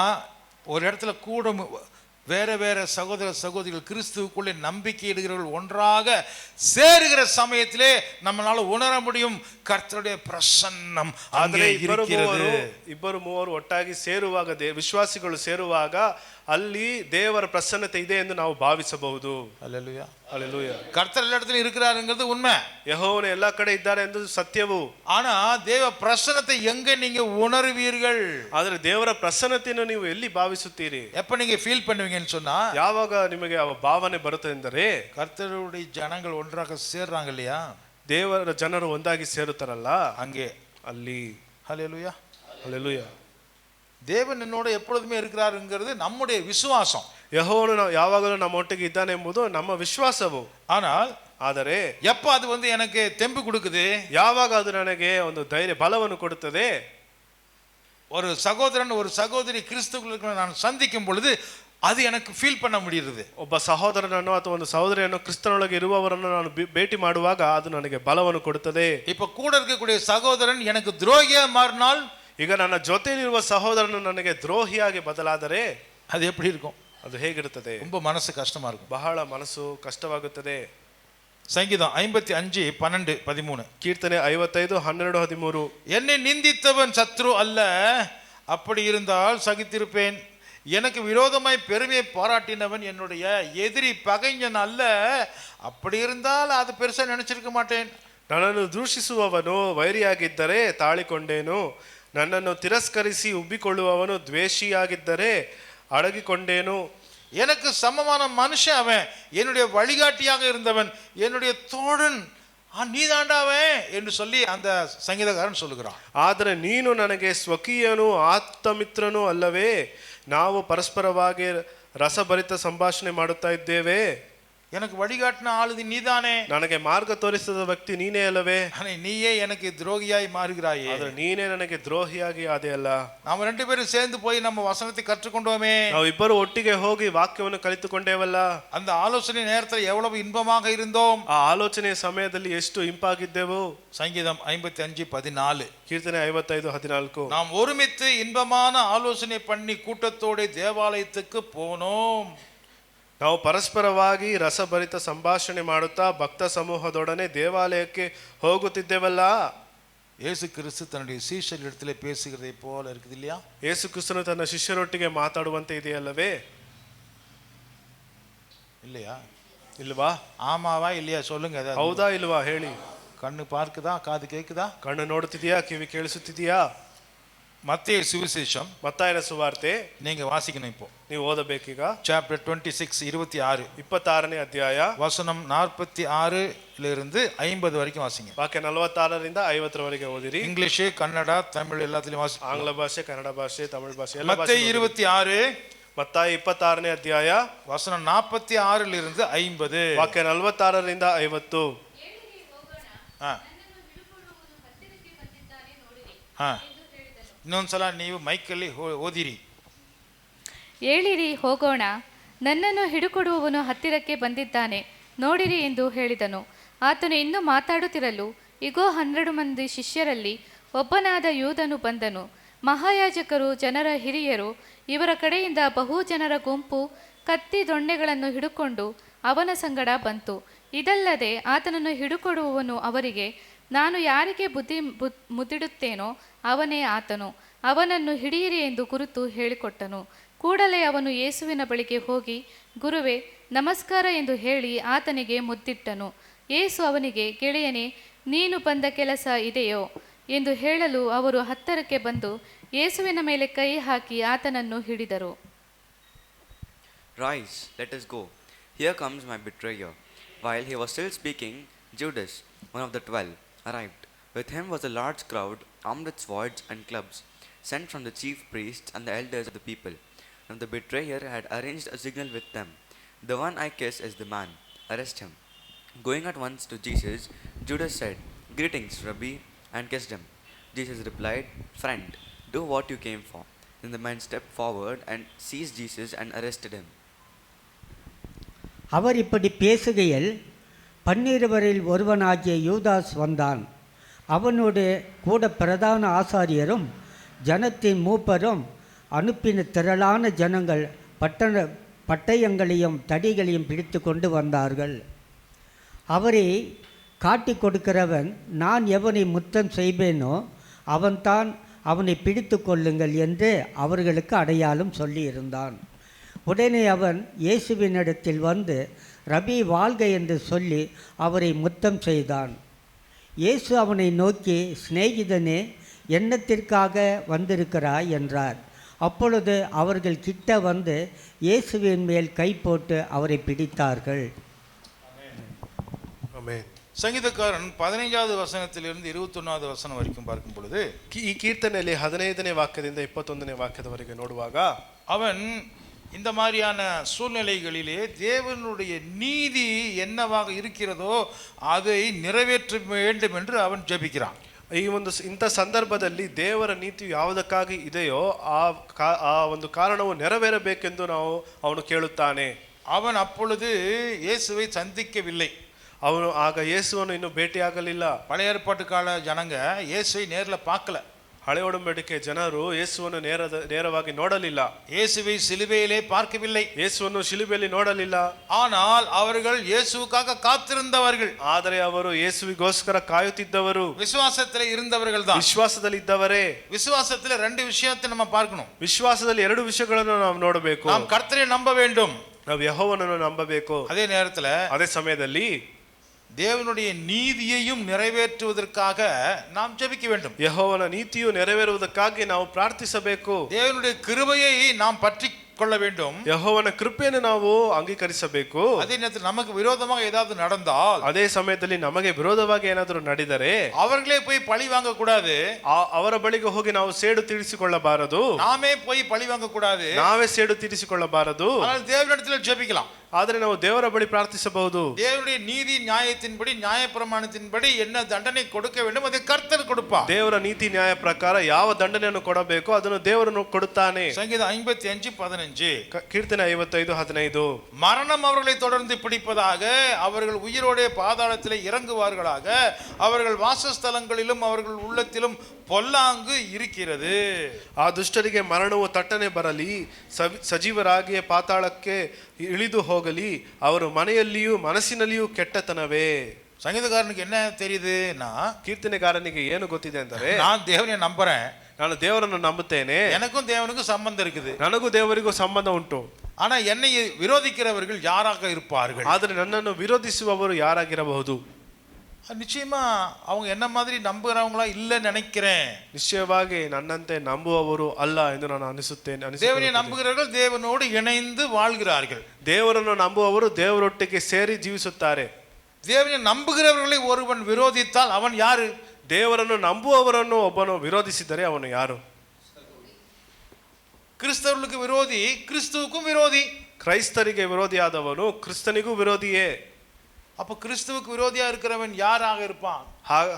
ஒரு இடத்துல கூட வேற வேற சகோதர சகோதரிகள் கிறிஸ்துவுக்குள்ளே நம்பிக்கை இடுகிறவர்கள் ஒன்றாக சேருகிற சமயத்திலே நம்மளால உணர முடியும் கர்த்தருடைய பிரசன்னம் அங்கே இருக்கிறது. 2-3 ಒಟ್ಟಾಗಿ ಸೇರುವಾಗ, ವಿಶ್ವಾಸಿಗಳು ಸೇರುವಾಗ ಅಲ್ಲಿ ದೇವರ ಪ್ರಸನ್ನತೆ ಇದೆ ಎಂದು ನಾವು ಭಾವಿಸಬಹುದು. அல்லேலூயா, அல்லேலூயா. கர்த்தர் எல்லா இடத்துலயும் இருக்கிறாருங்கிறது உண்மை. ಯೆಹೋವನು ಎಲ್ಲಾ ಕಡೆ ಇದ್ದಾರೆ ಎಂದು ಸತ್ಯವು. ஆனா தேவ பிரசன்னத்தை எங்க நீங்க உணர்வீர்கள்? ಆದರೆ ದೇವರ ಪ್ರಸನ್ನತೆಯನ್ನು ನೀವು ಎಲ್ಲಿ ಭಾವಿಸುತ್ತೀರಿ? எப்ப நீங்க ஃபீல் பண்ணுவீங்கன்னு சொன்னா, ಯಾವಾಗ ನಿಮಗೆ ಆ ಭಾವನೆ ಬರುತ್ತೆ ಎಂದರೆ, கர்த்தருடைய ஜனங்கள் ஒன்றாக சேர்றாங்க இல்லையா, ದೇವರ ಜನರು ಒಂದಾಗಿ ಸೇರುತ್ತಾರಲ್ಲ, அங்கே ಅಲ್ಲಿ. ஹல்லேலூயா, அல்லேலூயா. தேவன் என்னோட எப்பொழுதுமே இருக்கிறாருங்கிறது நம்முடைய விசுவாசம். ಯೆಹೋವನು ಯಾವಾಗಲೂ ನಮ್ಮೊಟ್ಟಿಗೆ ಇದ್ದಾನೆ ಎಂಬುದು ನಮ್ಮ ವಿಶ್ವಾಸವು. ಆದರೆ எப்ப அது எனக்கு தெம்பு கொடுக்குது? ಯಾವಾಗ ಅದು ನನಗೆ ಒಂದು ಧೈರ್ಯ ಬಲವನ್ನು ಕೊಡುತ್ತದೆ? ஒரு சகோதரன் ஒரு சகோதரி கிறிஸ்துவுக்குள்ள நான் சந்திக்கும் பொழுது அது எனக்கு ஃபீல் பண்ண முடியுது. ಒಬ್ಬ ಸಹೋದರನನ್ನು ಅಥವಾ ಒಂದು ಸಹೋದರಿಯನ್ನು ಕ್ರಿಸ್ತನೊಳಗೆ ಇರುವವರನ್ನು ನಾನು ಭೇಟಿ ಮಾಡುವಾಗ ಅದು ನನಗೆ ಬಲವನ್ನು ಕೊಡುತ್ತದೆ. இப்ப கூட இருக்கக்கூடிய சகோதரன் எனக்கு துரோகியா மாறினால், ಈಗ ನನ್ನ ಜೊತೆಯಲ್ಲಿರುವ ಸಹೋದರನು ನನಗೆ ದ್ರೋಹಿಯಾಗಿ ಬದಲಾದರೆ அது எப்படி இருக்கும்? ಅದು ಹೇಗಿರುತ್ತದೆ? ரொம்ப மனசு கஷ்டமா இருக்கும், ಬಹಳ ಮನಸ್ಸು ಕಷ್ಟವಾಗುತ್ತದೆ. சங்கீதம் 55:12-13. ಕೀರ್ತನೆ 55:12-13. என்னை நிந்தித்தவன் சத்ரு அல்ல, அப்படி இருந்தால் சகித்திருப்பேன். எனக்கு விரோதமாய் பெருமையை பாராட்டினவன் என்னுடைய எதிரி பகைஞன் அல்ல, அப்படி இருந்தால் அது பெருசா நினைச்சிருக்க மாட்டேன். ನನ್ನನ್ನು ದೂಷಿಸುವವನು ವೈರಿಯಾಗಿದ್ದರೆ ತಾಳಿಕೊಂಡೇನು, ನನ್ನನ್ನು ತಿರಸ್ಕರಿಸಿ ಉಬ್ಬಿಕೊಳ್ಳುವವನು ದ್ವೇಷಿಯಾಗಿದ್ದರೆ அடகிக்கொண்டேனோ. எனக்கு சமமான மனுஷன் அவன், என்னுடைய வழிகாட்டியாக இருந்தவன், என்னுடைய தோழன் நீதாண்டாவன் என்று சொல்லி அந்த சங்கீதக்காரன் சொல்லுகிறான். ಆದರೆ ನೀನು ನನಗೆ ಸ್ವಕೀಯನೂ ಆಪ್ತಮಿತ್ರನೂ ಅಲ್ಲವೇ, ನಾವು ಪರಸ್ಪರವಾಗಿ ರಸಭರಿತ ಸಂಭಾಷಣೆ ಮಾಡುತ್ತಾ ಇದ್ದೇವೆ. எனக்கு வழிகாட்டின ஆளுது நீதானே, ನನಗೆ ಮಾರ್ಗ ತೋರಿಸಿದ ವ್ಯಕ್ತಿ ನೀನೇ ಅಲ್ಲವೇ? ஆனா நீயே எனக்கு துரோகியாய் மாறுகிறாயே. ಆದ್ರೆ ನೀನೇ ನನಗೆ ದ್ರೋಹಿಯಾಗಿ ಆದೆ ಅಲ್ಲ. நாம ரெண்டு பேரும் சேர்ந்து போய் நம்ம வசனத்தை கற்றுக்கொண்டோமே, ನಾವು ಇಬ್ಬರು ಒಟ್ಟಿಗೆ ಹೋಗಿ ವಾಕ್ಯವನ್ನು ಕಲಿತುಕೊಂಡೇವಲ್ಲ. அந்த ஆலோசனை நேரத்தில் எவ்வளவு இன்பமாக இருந்தோம். ಆ ಆಲೋಚನೆಯ ಸಮಯದಲ್ಲಿ ಎಷ್ಟು ಇಂಪಾಗಿದ್ದೆವು. சங்கீதம் 55:14. ಕೀರ್ತನೆ 55:14. நாம் ஒருமித்து இன்பமான ஆலோசனை பண்ணி கூட்டத்தோட தேவாலயத்துக்கு போனோம். ನಾವು ಪರಸ್ಪರವಾಗಿ ರಸಭರಿತ ಸಂಭಾಷಣೆ ಮಾಡುತ್ತಾ ಭಕ್ತ ಸಮೂಹದೊಡನೆ ದೇವಾಲಯಕ್ಕೆ ಹೋಗುತ್ತಿದ್ದೇವಲ್ಲ. இயேசு கிறிஸ்து தன்னுடைய சீஷரிடத்திலே பேசுகிறதை போல இருக்குது இல்லையா? ಯೇಸು ಕ್ರಿಸ್ತನು ತನ್ನ ಶಿಷ್ಯರೊಟ್ಟಿಗೆ ಮಾತಾಡುವಂತೆ ಇದೆಯಲ್ಲವೇ? இல்லையா? ಇಲ್ವಾ? ஆமாவா இல்லையா சொல்லுங்க. ಹೌದಾ ಇಲ್ವಾ ಹೇಳಿ. கண்ணு பார்க்குதா, காது கேக்குதா? ಕಣ್ಣು ನೋಡುತ್ತಿದೆಯಾ, ಕಿವಿ ಕೇಳಿಸುತ್ತಿದೆಯಾ? மத்தேயு சுவிசேஷம் ಮತ್ತಾಯನ ಸುವಾರ್ತೆ நீங்க வாசிக்கணும். இப்போ ನೀವು ಓದಬೇಕೀಗ. சாப்டர் 26 26 26ನೇ ಅಧ್ಯಾಯ வசனம் 46 இருந்து 50 வரைக்கும் வாசிங்க. ವಾಕ್ಯ 46ರಿಂದ 50ರವರೆಗೆ ಓದಿರಿ. இங்கிலீஷ், கன்னடா, தமிழ் எல்லாத்துலயும் வாசி. ಆಂಗ್ಲ ಭಾಷೆ, ಕನ್ನಡ ಭಾಷೆ, ತಮಿಳು ಭಾಷೆ ಎಲ್ಲ ಭಾಷೆ. மத்தேயு 26 ಮತ್ತಾಯ 26ನೇ ಅಧ್ಯಾಯ வசனம் 46 இருந்து 50. ವಾಕ್ಯ 46ರಿಂದ 50. ಇನ್ನೊಂದ್ಸಲ ನೀವು ಮೈಕಲ್ಲಿ ಓದಿರಿ. ಏಳಿರಿ ಹೋಗೋಣ, ನನ್ನನ್ನು ಹಿಡುಕೊಡುವವನು ಹತ್ತಿರಕ್ಕೆ ಬಂದಿದ್ದಾನೆ, ನೋಡಿರಿ ಎಂದು ಹೇಳಿದನು. ಆತನು ಇನ್ನೂ ಮಾತಾಡುತ್ತಿರಲು ಇಗೋ 12 ಮಂದಿ ಶಿಷ್ಯರಲ್ಲಿ ಒಬ್ಬನಾದ ಯೂದನು ಬಂದನು. ಮಹಾಯಾಜಕರು, ಜನರ ಹಿರಿಯರು, ಇವರ ಕಡೆಯಿಂದ ಬಹು ಜನರ ಗುಂಪು ಕತ್ತಿ ದೊಣ್ಣೆಗಳನ್ನು ಹಿಡುಕೊಂಡು ಅವನ ಸಂಗಡ ಬಂತು. ಇದಲ್ಲದೆ ಆತನನ್ನು ಹಿಡುಕೊಡುವವನು ಅವರಿಗೆ, ನಾನು ಯಾರಿಗೆ ಮುದ್ದಿಡುತ್ತೇನೋ ಅವನೇ ಆತನು, ಅವನನ್ನು ಹಿಡಿಯಿರಿ ಎಂದು ಕುರಿತು ಹೇಳಿಕೊಟ್ಟನು. ಕೂಡಲೇ ಅವನು ಯೇಸುವಿನ ಬಳಿಗೆ ಹೋಗಿ, ಗುರುವೇ, ನಮಸ್ಕಾರ ಎಂದು ಹೇಳಿ ಆತನಿಗೆ ಮುದ್ದಿಟ್ಟನು. ಯೇಸು ಅವನಿಗೆ, ಗೆಳೆಯನೇ, ನೀನು ಬಂದ ಕೆಲಸ ಇದೆಯೋ ಎಂದು ಹೇಳಲು ಅವರು ಹತ್ತಿರಕ್ಕೆ ಬಂದು ಯೇಸುವಿನ ಮೇಲೆ ಕೈ ಹಾಕಿ ಆತನನ್ನು ಹಿಡಿದರು. Rise, let us go. Here comes my betrayer. While he was still speaking, Judas, one of the 12, arrived. With him was a large crowd, armed with swords and clubs, sent from the chief priests and the elders of the people. And the betrayer had arranged a signal with them. The one I kiss is the man. Arrest him. Going at once to Jesus, Judas said, Greetings, Rabbi, and kissed him. Jesus replied, Friend, do what you came for. Then the man stepped forward and seized Jesus and arrested him. அவர் இப்படி பேசுகையில் 12 ஒருவனாகிய யூதாஸ் வந்தான். அவனோடு கூட பிரதான ஆசாரியரும் ஜனத்தின் மூப்பரும் அனுப்பின திரளான ஜனங்கள் பட்டயங்களையும் தடிகளையும் பிடித்து கொண்டு வந்தார்கள். அவரை காட்டி கொடுக்கிறவன், நான் எவனை முத்தம் செய்வேனோ அவன்தான், அவனை பிடித்து கொள்ளுங்கள் என்று அவர்களுக்கு அடையாளம் சொல்லியிருந்தான். உடனே அவன் இயேசுவினிடத்தில் வந்து, ரபி வாழ்க என்று சொல்லி அவரை முத்தம் செய்தான். இயேசு அவனை நோக்கி, சிநேகிதனே, என்னத்திற்காக வந்திருக்கிறாய் என்றார். அப்பொழுது அவர்கள் கிட்ட வந்து இயேசுவின் மேல் கை போட்டு அவரை பிடித்தார்கள். சங்கீதக்காரன் 15வது வசனத்திலிருந்து 21வது வசனம் வரைக்கும் பார்க்கும் பொழுது, ಈ ಕೀರ್ತನೆಯಲ್ಲಿ 15ನೇ ವಾಕ್ಯದಿಂದ 21ನೇ ವಾಕ್ಯದವರೆಗೆ ನೋಡುವಾಗ, அவன் இந்த மாதிரியான சூழ்நிலைகளிலே தேவனுடைய நீதி என்னவாக இருக்கிறதோ அதை நிறைவேற்ற வேண்டும் என்று அவன் ஜெபிக்கிறான். ಈ ಒಂದು ಇಂಥ ಸಂದರ್ಭದಲ್ಲಿ ದೇವರ ನೀತಿಯು ಯಾವುದಕ್ಕಾಗಿ ಇದೆಯೋ ಆ ಒಂದು ಕಾರಣವು ನೆರವೇರಬೇಕೆಂದು ಅವನು ಕೇಳುತ್ತಾನೆ. அவன் அப்பொழுது இயேசுவை சந்திக்கவில்லை. ಅವನು ಆಗ ಯೇಸುವನ್ನು ಇನ್ನೂ ಭೇಟಿಯಾಗಲಿಲ್ಲ. பழைய ஏற்பாட்டு கால ஜனங்க இயேசுவை நேரில் பார்க்கல. ಹಳೆ ಒಡಂಬಡಿಕೆ ಜನರು ಯೇಸುವನ್ನು ನೇರವಾಗಿ ನೋಡಲಿಲ್ಲ. இயேசுவை சிலுவையிலே பார்க்கவில்லை. ಯೇಸುವನ್ನು ಶಿಲುಬೆಯಲ್ಲಿ ನೋಡಲಿಲ್ಲ. ஆனால் அவர்கள் இயேசுவுக்காக காத்திருந்தவர்கள். ಆದರೆ ಅವರು ಯೇಸುವಿಗೋಸ್ಕರ ಕಾಯುತ್ತಿದ್ದವರು, விசுவாசத்திலே இருந்தவர்கள் தான். ವಿಶ್ವಾಸದಲ್ಲಿ ಇದ್ದವರೇ. விசுவாசத்திலே ரெண்டு விஷயத்தை நம்ம பார்க்கணும். ವಿಶ್ವಾಸದಲ್ಲಿ ಎರಡು ವಿಷಯಗಳನ್ನು ನಾವು ನೋಡಬೇಕು. நாம் கர்த்தரை நம்ப வேண்டும். ನಾವು ಯೆಹೋವನನ್ನು ನಂಬಬೇಕು. அதே நேரத்தில் ಅದೇ ಸಮಯದಲ್ಲಿ தேவனுடைய நீதியையும் நிறைவேற்றுவதற்காக நாம் ஜெபிக்க வேண்டும். ಯೆಹೋವನ ನೀತಿಯು ನೆರವೇರುವುದಕ್ಕಾಗಿ ನಾವು ಪ್ರಾರ್ಥಿಸಬೇಕು. தேவனுடைய கிருபையை நாம் பற்றி கொள்ள வேண்டும். ಯೆಹೋವನ ಕೃಪೆಯನ್ನು ನಾವು ಅಂಗೀಕರಿಸಬೇಕು. அதே நேரத்தில் நமக்கு விரோதமாக ஏதாவது நடந்தால், ಅದೇ ಸಮಯದಲ್ಲಿ ನಮಗೆ ವಿರೋಧವಾಗಿ ಏನಾದರೂ ನಡೆದರೆ அவர்களே போய் பழி வாங்க கூடாது, ಅವರ ಬಳಿಗೆ ಹೋಗಿ ನಾವು ಸೇಡು ತೀರಿಸಿಕೊಳ್ಳಬಾರದು, நாமே போய் பழி வாங்க கூடாது. ನಾವೇ ಸೇಡು ತೀರಿಸಿಕೊಳ್ಳಬಾರದು. ஆனால் தேவனிடத்தில் ஜெபிக்கலாம். ಆದರೆ ನಾವು ದೇವರ ಬಳಿ ಪ್ರಾರ್ಥಿಸಬಹುದು. தேவனுடைய நீதி நியாயத்தின்படி, நியாய பிரமாணத்தின்படி என்ன தண்டனை கொடுக்க வேண்டும் அதை கர்த்தர் கொடுப்பார். ದೇವರ ನೀತಿ ನ್ಯಾಯ ಪ್ರಕಾರ ಯಾವ ದಂಡನೆಯನ್ನು ಕೊಡಬೇಕು ಅದನ್ನು ದೇವರನ್ನು ಕೊಡುತ್ತಾನೆ. சங்கீதம் 55:15. ಕೀರ್ತನೆ 55:15. மரணம் அவர்களை தொடர்ந்து பிடிப்பதாக, அவர்கள் உயிரோடே பாதாளத்திலே இறங்குவார்களாக, அவர்கள் வாசஸ்தலங்களிலும் அவர்கள் உள்ளத்திலும் பொல்லாங்கு இருக்கிறது. ಆ ದುಷ್ಟರಿಗೆ ಮರಣವು ತಟ್ಟನೆ ಬರಲಿ, ಸಜೀವರಾಗಿಯೇ ಪಾತಾಳಕ್ಕೆ ಇಳಿದು ಹೋಗಲಿ, ಅವರು ಮನೆಯಲ್ಲಿಯೂ ಮನಸ್ಸಿನಲ್ಲಿಯೂ ಕೆಟ್ಟತನವೇ. சங்கீதக்காரனுக்கு என்ன தெரியுதுன்னா, ಕೀರ್ತನೆಗಾರನಿಗೆ ಏನು ಗೊತ್ತಿದೆ ಅಂದರೆ, நான் தேவனை நம்புறேன், ನಾನು ದೇವರನ್ನು ನಂಬುತ್ತೇನೆ, எனக்கும் தேவனுக்கும் சம்பந்தம் இருக்குது, ನನಗೂ ದೇವರಿಗೂ ಸಂಬಂಧ ಉಂಟು. ஆனா என்னை விரோதிக்கிறவர்கள் யாராக இருப்பார்கள்? ಆದರೆ ನನ್ನನ್ನು ವಿರೋಧಿಸುವವರು ಯಾರಾಗಿರಬಹುದು? நிச்சயமா அவங்க என்ன மாதிரி நம்புறவங்களா இல்லைன்னு நினைக்கிறேன். ನಿಶ್ಚಯವಾಗಿ ನನ್ನಂತೆ ನಂಬುವವರು ಅಲ್ಲ ಎಂದು ನಾನು தேவனை நம்புகிறவர்கள் தேவனோடு இணைந்து வாழ்கிறார்கள். ದೇವರನ್ನು ನಂಬುವವರು ದೇವರೊಟ್ಟಿಗೆ ಸೇರಿ ಜೀವಿಸುತ್ತಾರೆ. தேவனை நம்புகிறவர்களை ஒருவன் விரோதித்தால் அவன் யாரு? ದೇವರನ್ನು ನಂಬುವವರನ್ನು ಒಬ್ಬನು ವಿರೋಧಿಸಿದರೆ ಅವನು ಯಾರು? கிறிஸ்தவர்களுக்கு விரோதி கிறிஸ்துவுக்கும் விரோதி. ಕ್ರೈಸ್ತರಿಗೆ ವಿರೋಧಿಯಾದವನು ಕ್ರಿಸ್ತನಿಗೂ ವಿರೋಧಿಯೇ. அப்ப கிறிஸ்துவுக்கு விரோதியா இருக்கிறவன் யாராக இருப்பான்?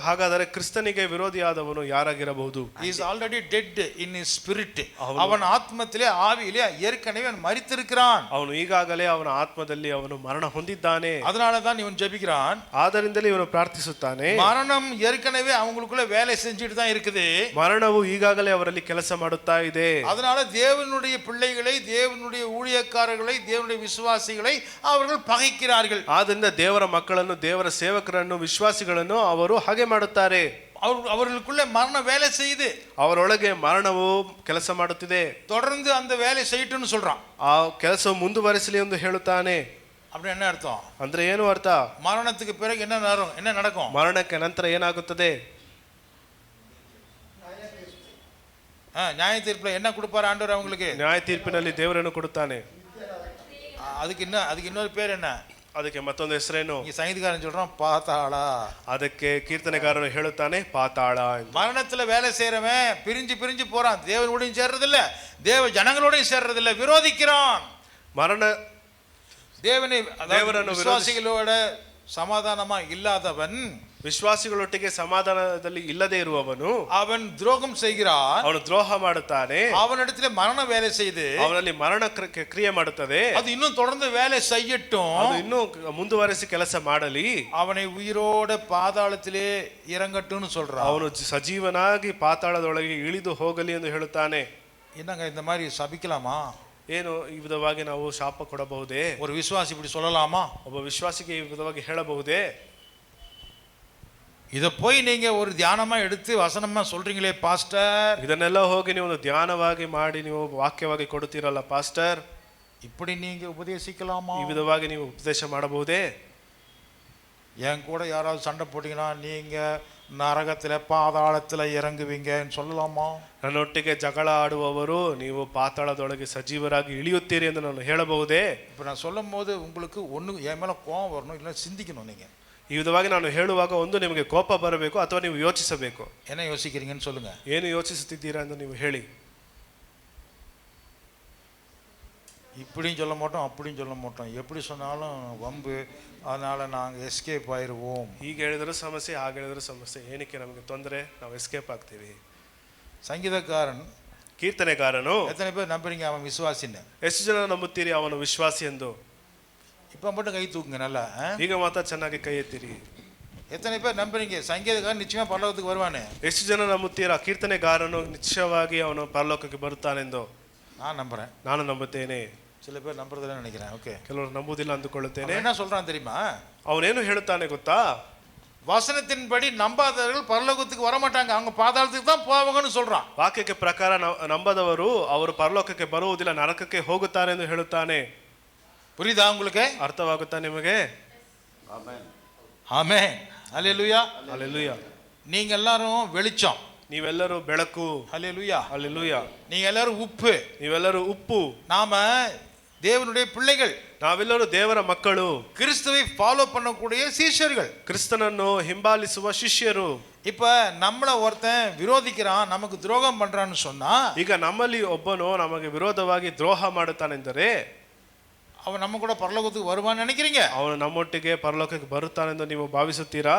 ಹಾಗಾದರೆ ಕ್ರಿಸ್ತನಿಗೆ ವಿರೋಧಿಯಾದವನು ಯಾರಾಗಿರಬಹುದು? He is already dead in his spirit. ಅವನ ಆತ್ಮத்திலே ஆவியிலே ஏற்கனவே அவன் மரித்திருக்கிறான். ಅವನು ಈಗಾಗಲೇ ಅವನ ಆತ್ಮದಲ್ಲಿ ಅವನು ಮರಣ ಹೊಂದಿದ್ದಾನೆ. அதனால தான் இவன் ஜெபிக்கிறான். ಆದ್ದರಿಂದಲೇ ಇವನು ಪ್ರಾರ್ಥಿಸುತ್ತಾನೆ. மரணம் ஏற்கனவே அவங்களுக்குள்ள வேலை செஞ்சுட்டு தான் இருக்குது. ಮರಣವು ಈಗಾಗಲೇ ಅವರಲ್ಲಿ ಕೆಲಸ ಮಾಡುತ್ತಾ ಇದೆ. அதனால தேவனுடைய பிள்ளைகளை, தேவனுடைய ஊழியக்காரர்களை, தேவனுடைய விசுவாசிகளை அவர்கள் பகைக்கிறார்கள். ಆದ್ದರಿಂದ ದೇವರ ಮಕ್ಕಳನ್ನು, ದೇವರ ಸೇವಕರನ್ನು, ವಿಶ್ವಾಸಿಗಳನ್ನು ಅವರು ಹಾಗೆ ಮಾಡುತ್ತಾರೆ. அவர்களுக்குள்ள மரணம் வேலை செய்யுது. ಅವರೊಳಗೆ ಮರಣವು ಕೆಲಸ ಮಾಡುತ್ತಿದೆ. தொடர்ந்து அந்த வேலை செய்யட்டும்னு சொல்றான். ಆ ಕೆಲಸವು ಮುಂದುವರಿಸಲಿ ಎಂದು ಹೇಳುತ್ತಾನೆ. அப்படி என்ன அர்த்தம்? ಅಂದ್ರೆ ಏನು ಅರ್ಥ? மரணத்துக்கு பிறகு என்ன நடக்கும்? ಮರಣಕ್ಕೆ ನಂತರ ಏನಾಗುತ್ತದೆ? நியாய தீர்ப்புல என்ன கொடுப்பாரு ஆண்டவர் அவங்களுக்கு? ನ್ಯಾಯ ತೀರ್ಪಿನಲ್ಲಿ ದೇವರನ್ನು ಕೊಡುತ್ತಾನೆ. அதுக்கு இன்னொரு பேர் என்ன? ಅದಕ್ಕೆ ಮತ್ತೊಂದು ಹೆಸರೇನು? ಈ ಸಂಗೀತಗಾರன் சொல்றான் பாதாள. ಅದಕ್ಕೆ ಕೀರ್ತನೆಗಾರನು ಹೇಳುತ್ತಾನೆ ಪಾತಾಳ. மரணத்துல வேலை செய்யறவன் பிரிஞ்சு பிரிஞ்சு போறான். தேவனோடையும் சேர்றது இல்ல, தேவ ஜனங்களோடையும் சேர்றது இல்ல, விரோதிக்கிறான். ಮರಣ தேவனை தேவரನ್ನು விசுவாசிகளோட சமாதானமா இல்லாதவன், ವಿಶ್ವಾಸಿಗಳೊಟ್ಟಿಗೆ ಸಮಾಧಾನದಲ್ಲಿ ಇಲ್ಲದೆ ಇರುವವನು, அவன் துரோகம் செய்கிறான். ಅವನು ದ್ರೋಹ ಮಾಡುತ್ತಾನೆ. அவனிடத்துல மரண வேலை செய்து ಅವನಲ್ಲಿ ಮರಣ ಕ್ರಿಯೆ ಮಾಡುತ್ತದೆ. அது இன்னும் தொடர்ந்து வேலை செய்யட்டும், ಅದು ಇನ್ನೂ ಮುಂದುವರೆಸಿ ಕೆಲಸ ಮಾಡಲಿ. அவனை உயிரோட பாதாளத்திலே இறங்கட்டும்னு சொல்றான். ಅವನು ಸಜೀವನಾಗಿ ಪಾತಾಳದೊಳಗೆ ಇಳಿದು ಹೋಗಲಿ ಎಂದು ಹೇಳುತ್ತಾನೆ. என்னங்க இந்த மாதிரி சபிக்கலாமா? ಏನು ಈ ವಿಧವಾಗಿ ನಾವು ಶಾಪ ಕೊಡಬಹುದೇ? ஒரு விசுவாசி இப்படி சொல்லலாமா? ಒಬ್ಬ ವಿಶ್ವಾಸಿಗೆ ಈ ವಿಧವಾಗಿ ಹೇಳಬಹುದೇ? இதை போய் நீங்க ஒரு தியானமா எடுத்து வசனமா சொல்றீங்களே பாஸ்டர், ಇದನ್ನೆಲ್ಲ ಹೋಗಿ ನೀವು ಧ್ಯಾನವಾಗಿ ಮಾಡಿ ನೀವು ವಾಕ್ಯವಾಗಿ ಕೊಡುತ್ತೀರಲ್ಲ ಪಾಸ್ಟರ್, இப்படி நீங்க உபதேசிக்கலாமா? ಈ ವಿಧವಾಗಿ ನೀವು ಉಪದೇಶ ಮಾಡಬಹುದೇ? என் கூட யாராவது சண்டை போட்டீங்கன்னா நீங்க நரகத்துல பாதாளத்துல இறங்குவீங்கன்னு சொல்லலாமா? ನನ್ನೊಟ್ಟಿಗೆ ಜಗಳ ಆಡುವವರು ನೀವು ಪಾತಾಳದೊಳಗೆ ಸಜೀವರಾಗಿ ಇಳಿಯುತ್ತೀರಿ ಎಂದು ನಾನು ಹೇಳಬಹುದೇ? இப்போ நான் சொல்லும் போது உங்களுக்கு ஒன்று என் மேலே கோபம் வரணும், இல்லை சிந்திக்கணும். நீங்கள் ಈ ವಿಧವಾಗಿ ನಾನು ಹೇಳುವಾಗ ಒಂದು ನಿಮಗೆ ಕೋಪ ಬರಬೇಕು ಅಥವಾ ನೀವು ಯೋಚಿಸಬೇಕು. என்ன யோசிக்கிறீங்கன்னு சொல்லுங்க. ಏನು ಯೋಚಿಸುತ್ತಿದ್ದೀರಾ ಎಂದು ನೀವು ಹೇಳಿ. இப்படியும் சொல்ல மாட்டோம், அப்படியும் சொல்ல மாட்டோம், எப்படி சொன்னாலும் வம்பு, அதனால நாங்கள் எஸ்கேப் ஆயிடுவோம். ಹೀಗೆ ಹೇಳಿದರೂ ಸಮಸ್ಯೆ, ಹಾಗೆ ಹೇಳಿದರೂ ಸಮಸ್ಯೆ, ಏನಕ್ಕೆ ನಮಗೆ ತೊಂದರೆ, ನಾವು ಎಸ್ಕೇಪ್ ಆಗ್ತೀವಿ. சங்கீதக்காரன், ಕೀರ್ತನೆಗಾರನು, எத்தனை பேர் நம்புறீங்க அவன் விசுவாசின்னு? ಎಷ್ಟು ಜನ ನಂಬುತ್ತೀರಿ ಅವನು ವಿಶ್ವಾಸಿ ಎಂದು? இப்போ மட்டும் கை தூக்குங்க நல்லா. ಈಗ ಮಾತ್ರ ಚೆನ್ನಾಗಿ ಕೈ ಎತ್ತಿರಿ. எத்தனை பேர் நம்புறீங்க சங்கீதக்காரன் நிச்சயமா பரலோகத்துக்கு வருவானே? ಎಷ್ಟು ಜನ ನಂಬುತ್ತೀರಾ ಕೀರ್ತನೆಗಾರನು ನಿಶ್ಚಯವಾಗಿ ಅವನು ಪರಲೋಕಕ್ಕೆ ಬರುತ್ತಾನೆಂದು? நான் நம்புறேன். ನಾನು ನಂಬುತ್ತೇನೆ. சில பேர் நம்புறதில்ல நினைக்கிறேன். ஓகே, ಕೆಲವರು ನಂಬುವುದಿಲ್ಲ ಅಂದುಕೊಳ್ಳುತ್ತೇನೆ. என்ன சொல்றான் தெரியுமா? ಅವನೇನು ಹೇಳುತ್ತಾನೆ ಗೊತ್ತಾ? வசனத்தின்படி நம்பாதவர்கள் பரலோகத்துக்கு வரமாட்டாங்க, அவங்க பாதாளத்துக்கு தான் போவாங்கன்னு சொல்றான். ವಾಕ್ಯಕ್ಕೆ ಪ್ರಕಾರ ನಂಬದವರು ಅವರು ಪರಲೋಕಕ್ಕೆ ಬರುವುದಿಲ್ಲ, ನರಕಕ್ಕೆ ಹೋಗುತ್ತಾರೆ ಎಂದು ಹೇಳುತ್ತಾನೆ. புரியுதா உங்களுக்கு? ಅರ್ಥವಾಗುತ್ತಾ ನಿಮಗೆ? ஆமென், அல்லேலூயா. அல்லேலூயா. நீங்க எல்லாரும் வெளிச்சம். ನೀವೆಲ್ಲರೂ ಬೆಳಕು. ஹல்லேலூயா. ಹಲ್ಲೆಲೂಯಾ. நீங்க எல்லாரும் உப்பு. ನೀವೆಲ್ಲರೂ ಉಪ್ಪು. நாம தேவனுடைய பிள்ளைகள். ನಾವೆಲ್ಲರೂ ದೇವರ ಮಕ್ಕಳು. கிறிஸ்துவை ஃபாலோ பண்ணக்கூடிய சீஷர்கள். ಕ್ರಿಸ್ತನನ್ನು ಹಿಂಬಾಲಿಸುವ ಶಿಷ್ಯರು. இப்ப நம்மள ஒருத்தன் விரோதிக்கிறான், நமக்கு துரோகம் பண்றான்னு சொன்னா, ಈಗ ನಮ್ಮಲ್ಲಿ ಒಬ್ಬನು ನಮಗೆ ವಿರೋಧವಾಗಿ ದ್ರೋಹ ಮಾಡುತ್ತಾನೆಂದರೆ அவன் நம்ம கூட பரலோகத்துக்கு வருவான்னு நினைக்கிறீங்க? ಅವನು ನಮ್ಮೊಟ್ಟಿಗೆ ಪರಲೋಕಕ್ಕೆ ಬರುತ್ತಾನೆಂದು ನೀವು ಭಾವಿಸುತ್ತೀರಾ?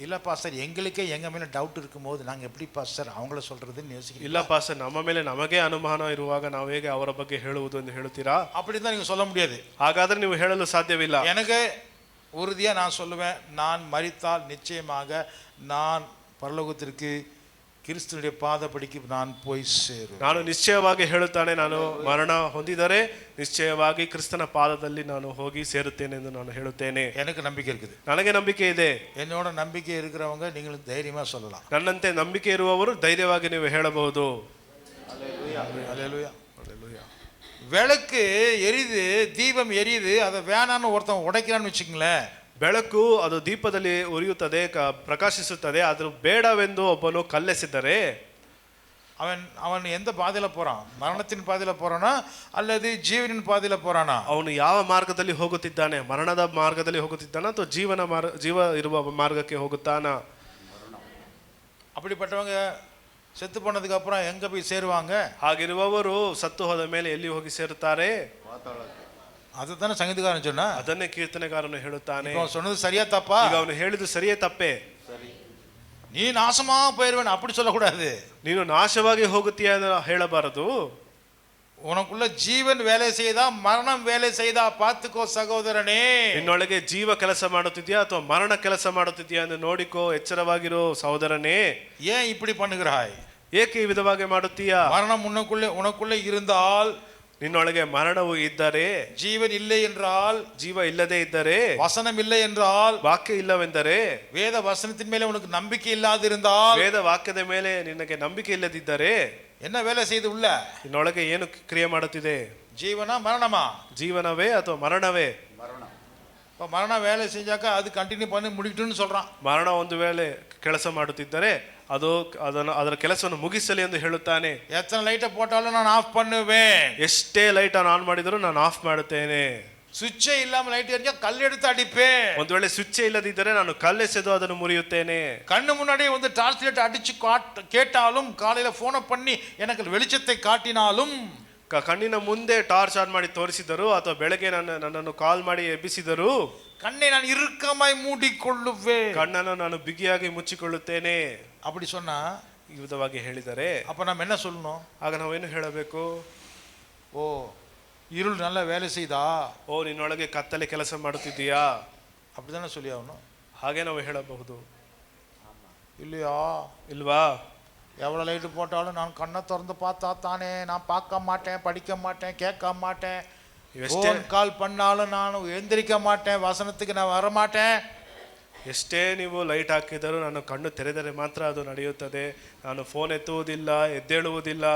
இல்ல பாஸ்டர், எங்களுக்கே எங்க மேல டவுட் இருக்கும்போது நாங்க எப்படி பாஸ்டர் அவங்கள சொல்றதுன்னு யோசிக்கிறீங்க? ಇಲ್ಲ ಪಾಸ್ಟರ್, ನಮ್ಮ ಮೇಲೆ ನಮಗೆ ಅನುಮಾನ ಇರುವಾಗ ನಾವು ಹೇಗೆ ಅವರ ಬಗ್ಗೆ ಹೇಳುವುದು ಎಂದು ಹೇಳುತ್ತೀರಾ? அப்படிதான் நீங்க சொல்ல முடியாது. ಹಾಗಾದ್ರೆ ನೀವು ಹೇಳಲು ಸಾಧ್ಯವಿಲ್ಲ. எனக்கு உறுதியா நான் சொல்லுவேன், நான் மரித்தால் நிச்சயமாக நான் பரலோகத்திற்கு கிறிஸ்துவினுடைய பாதப்படிக்கு நான் போய் சேருவேன். ನಾನು ನಿಶ್ಚಯವಾಗಿ ಹೇಳುತ್ತಾನೆ, ನಾನು ಮರಣ ಹೊಂದಿದರೆ ನಿಶ್ಚಯವಾಗಿ ಕ್ರಿಸ್ತನ ಪಾದದಲ್ಲಿ ನಾನು ಹೋಗಿ ಸೇರುತ್ತೇನೆ ಎಂದು ನಾನು ಹೇಳುತ್ತೇನೆ. எனக்கு நம்பிக்கை இருக்குது. ನನಗೆ ನಂಬಿಕೆ ಇದೆ. என்னோட நம்பிக்கை இருக்கிறவங்க நீங்களும் தைரியமா சொல்லலாம். ನನ್ನಂತೆ ನಂಬಿಕೆ ಇರುವವರು ಧೈರ್ಯವಾಗಿ ನೀವು ಹೇಳಬಹುದು. அல்லேலூயா. விளக்கு எரியுது, தீபம் எரியுது, அதை வேணான்னு ஒருத்தன் உடைக்கிறான்னு வச்சுங்களேன். ಬೆಳಕು ಅದು ದೀಪದಲ್ಲಿ ಉರಿಯುತ್ತದೆ, ಪ್ರಕಾಶಿಸುತ್ತದೆ. ಆದರೂ ಬೇಡವೆಂದು ಒಬ್ಬನು ಕಲ್ಲೆಸಿದರೆ அவன் எந்த பாதையில போறான்? மரணத்தின் பாதையில போறானா அல்லது ஜீவனின் பாதையில போறானா? ಅವನು ಯಾವ ಮಾರ್ಗದಲ್ಲಿ ಹೋಗುತ್ತಿದ್ದಾನೆ? ಮರಣದ ಮಾರ್ಗದಲ್ಲಿ ಹೋಗುತ್ತಿದ್ದಾನ ಅಥವಾ ಜೀವ ಇರುವ ಮಾರ್ಗಕ್ಕೆ ಹೋಗುತ್ತಾನ? அப்படிப்பட்டவங்க செத்து போனதுக்கு அப்புறம் எங்க போய் சேருவாங்க? ಹಾಗಿರುವವರು ಸತ್ತು ಹೋದ ಮೇಲೆ ಎಲ್ಲಿ ಹೋಗಿ ಸೇರುತ್ತಾರೆ? அதுதானே சங்கீதக்காரன் சொன்னா. ಅದನ್ನೇ ಕೀರ್ತನೆಗಾರನು ಹೇಳುತ್ತಾನೆ. அவன் சொன்னது சரியா தப்பா? ಈಗ ಅವನು ಹೇಳಿದ್ದು ಸರಿಯೇ ತಪ್ಪೇ? நீ நாசமா போயிருவேன் அப்படி சொல்லக்கூடாது. ನೀನು ನಾಶವಾಗಿ ಹೋಗುತ್ತೀಯ ಎಂದು ಹೇಳಬಾರದು. உனக்குள்ள ஜீவன் வேலை செய்தா மரணம் வேலை செய்தா பார்த்துக்கோ சகோதரனே. ನಿನ್ನೊಳಗೆ ಜೀವ ಕೆಲಸ ಮಾಡುತ್ತಿದ್ಯಾ ಅಥವಾ ಮರಣ ಕೆಲಸ ಮಾಡುತ್ತಿದ್ಯಾ ಎಂದು ನೋಡಿಕೋ, ಎಚ್ಚರವಾಗಿರೋ ಸಹೋದರನೇ. ஏன் இப்படி பண்ணுகிறாய்? ಏಕೆ ಈ ವಿಧವಾಗಿ ಮಾಡುತ್ತೀಯಾ? மரணம் உனக்குள்ளே இருந்தால், ನಿನ್ನೊಳಗೆ ಮರಣವು ಇದ್ದರೆ, ஜீவன் இல்லை என்றால், ಜೀವ ಇಲ್ಲದೆ ಇದ್ದರೆ, வசனம் இல்லை என்றால், ವಾಕ್ಯ ಇಲ್ಲವೆಂದರೆ, வேத வசனத்தின் மேலே உனக்கு நம்பிக்கை இல்லாது இருந்தால், ವೇದ ವಾಕ್ಯದ ಮೇಲೆ ನಿನಗೆ ನಂಬಿಕೆ ಇಲ್ಲದಿದ್ದರೆ என்ன வேலை செய்து உள்ள? ನಿನ್ನೊಳಗೆ ಏನು ಕ್ರಿಯೆ ಮಾಡುತ್ತಿದೆ? ஜீவனா மரணமா? ಜೀವನವೇ ಅಥವಾ ಮರಣವೇ? இப்போ மரணம் வேலை செஞ்சாக்கா அது கண்டினியூ பண்ணி முடிக்கட்டும்னு சொல்றான். ಮರಣ ಒಂದು ವೇಳೆ ಕೆಲಸ ಮಾಡುತ್ತಿದ್ದರೆ ಅದರ ಕೆಲಸವನ್ನು ಮುಗಿಸಲಿ ಎಂದು ಹೇಳುತ್ತಾನೆ. எத்தனை லைட்டை போட்டாலும் நான் ஆஃப் பண்ணுவேன். ಎಷ್ಟೇ ಲೈಟ್ ಆನ್ ಮಾಡಿದರೂ ನಾನು ಆಫ್ ಮಾಡುತ್ತೇನೆ. சுவிட்சே இல்லாம லைட் எரிஞ்சா கல் எடுத்து அடிப்பேன். ಒಂದು ವೇಳೆ ಸ್ವಿಚ್ ಇಲ್ಲದಿದ್ದರೆ ನಾನು ಕಲ್ಲೆಸೆದು ಅದನ್ನು ಮುರಿಯುತ್ತೇನೆ. கண்ணு முன்னாடியே வந்து டார்ச் லைட் அடிச்சு கேட்டாலும், காலையில போனை பண்ணி எனக்கு வெளிச்சத்தை காட்டினாலும், ಕಣ್ಣಿನ ಮುಂದೆ ಟಾರ್ಚ್ ಆನ್ ಮಾಡಿ ತೋರಿಸಿದರು ಅಥವಾ ಬೆಳಗ್ಗೆ ನನ್ನನ್ನು ಕಾಲ್ ಮಾಡಿ ಎಬ್ಬಿಸಿದರು, கண்ணை நான் இறுக்கமாய் மூடிக்கொள்ளுவேன். ಕಣ್ಣನ್ನು ನಾನು ಬಿಗಿಯಾಗಿ ಮುಚ್ಚಿಕೊಳ್ಳುತ್ತೇನೆ. அப்படி சொன்னா ಈ ವಿಧವಾಗಿ ಹೇಳಿದರೆ அப்ப நம்ம என்ன சொல்லணும்? ಆಗ ನಾವೇನು ಹೇಳಬೇಕು? ஓ, இருள் நல்லா வேலை செய்தா, ಓ ನಿನ್ನೊಳಗೆ ಕತ್ತಲೆ ಕೆಲಸ ಮಾಡುತ್ತಿದ್ದೀಯಾ, அப்படிதானே சொல்லி ஆகணும். ಹಾಗೆ ನಾವು ಹೇಳಬಹುದು. இல்லையா? ಇಲ್ವಾ? எவ்வளோ லைட்டு போட்டாலும் நான் கண்ணை திறந்து பார்த்தா தானே, நான் பார்க்க மாட்டேன், படிக்க மாட்டேன், கேட்க மாட்டேன். ஃபோன் கால் பண்ணாலும் நான் எந்திரிக்க மாட்டேன், வசனத்துக்கு நான் வரமாட்டேன். ಎಷ್ಟೇ ನೀವು ಲೈಟ್ ಹಾಕಿದರೂ ನಾನು ಕಣ್ಣು ತೆರೆದರೆ ಮಾತ್ರ ಅದು ನಡೆಯುತ್ತದೆ. ನಾನು ಫೋನ್ ಎತ್ತುವುದಿಲ್ಲ, ಎದ್ದೇಳುವುದಿಲ್ಲ.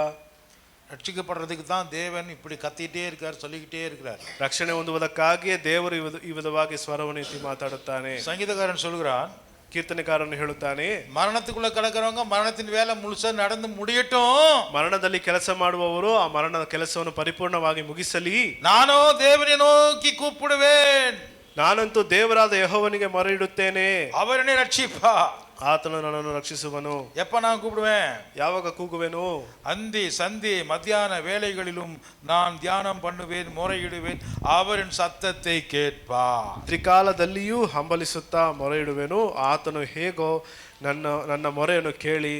ரட்சிக்கப்படுறதுக்கு தான் தேவன் இப்படி கத்திட்டே இருக்கார், சொல்லிக்கிட்டே இருக்கிறார். ರಕ್ಷಣೆ ಹೊಂದುವುದಕ್ಕಾಗಿಯೇ ದೇವರು ಈ ವಿಧವಾಗಿ ಸ್ವರವನ್ನು ಎತ್ತಿ ಮಾತಾಡುತ್ತಾನೆ. சங்கீதக்காரன் சொல்கிறான், ಕೀರ್ತನೆಕಾರನು ಹೇಳುತ್ತಾನೆ, மரணத்துக்குள்ள கிடக்கிறவங்க மரணத்தின் வேலை முழுசா நடந்து முடியட்டும். ಮರಣದಲ್ಲಿ ಕೆಲಸ ಮಾಡುವವರು ಆ ಮರಣದ ಕೆಲಸವನ್ನು ಪರಿಪೂರ್ಣವಾಗಿ ಮುಗಿಸಲಿ. நானோ தேவனை நோக்கி கூப்பிடுவேன், ನಾನಂತೂ ದೇವರಾದ ಯೆಹೋವನಿಗೆ ಮೊರೆ ಇಡುತ್ತೇನೆ, அவர் என்னை ரட்சிப்பா. ಆತನು ನನ್ನನ್ನು ರಕ್ಷಿಸುವನು. எப்ப நான் கூப்பிடுவேன்? ಯಾವಾಗ ಕೂಗುವೆನು? அந்தி சந்தி மத்தியான வேளைகளிலும் நான் தியானம் பண்ணுவேன், முறையிடுவேன், அவரின் சத்தத்தை கேட்பார். ತ್ರಿಕಾಲದಲ್ಲಿಯೂ ಹಂಬಲಿಸುತ್ತಾ ಮೊರೆ ಇಡುವೆನು. ಆತನು ಹೇಗೋ ನನ್ನ ಮೊರೆಯನ್ನು ಕೇಳಿ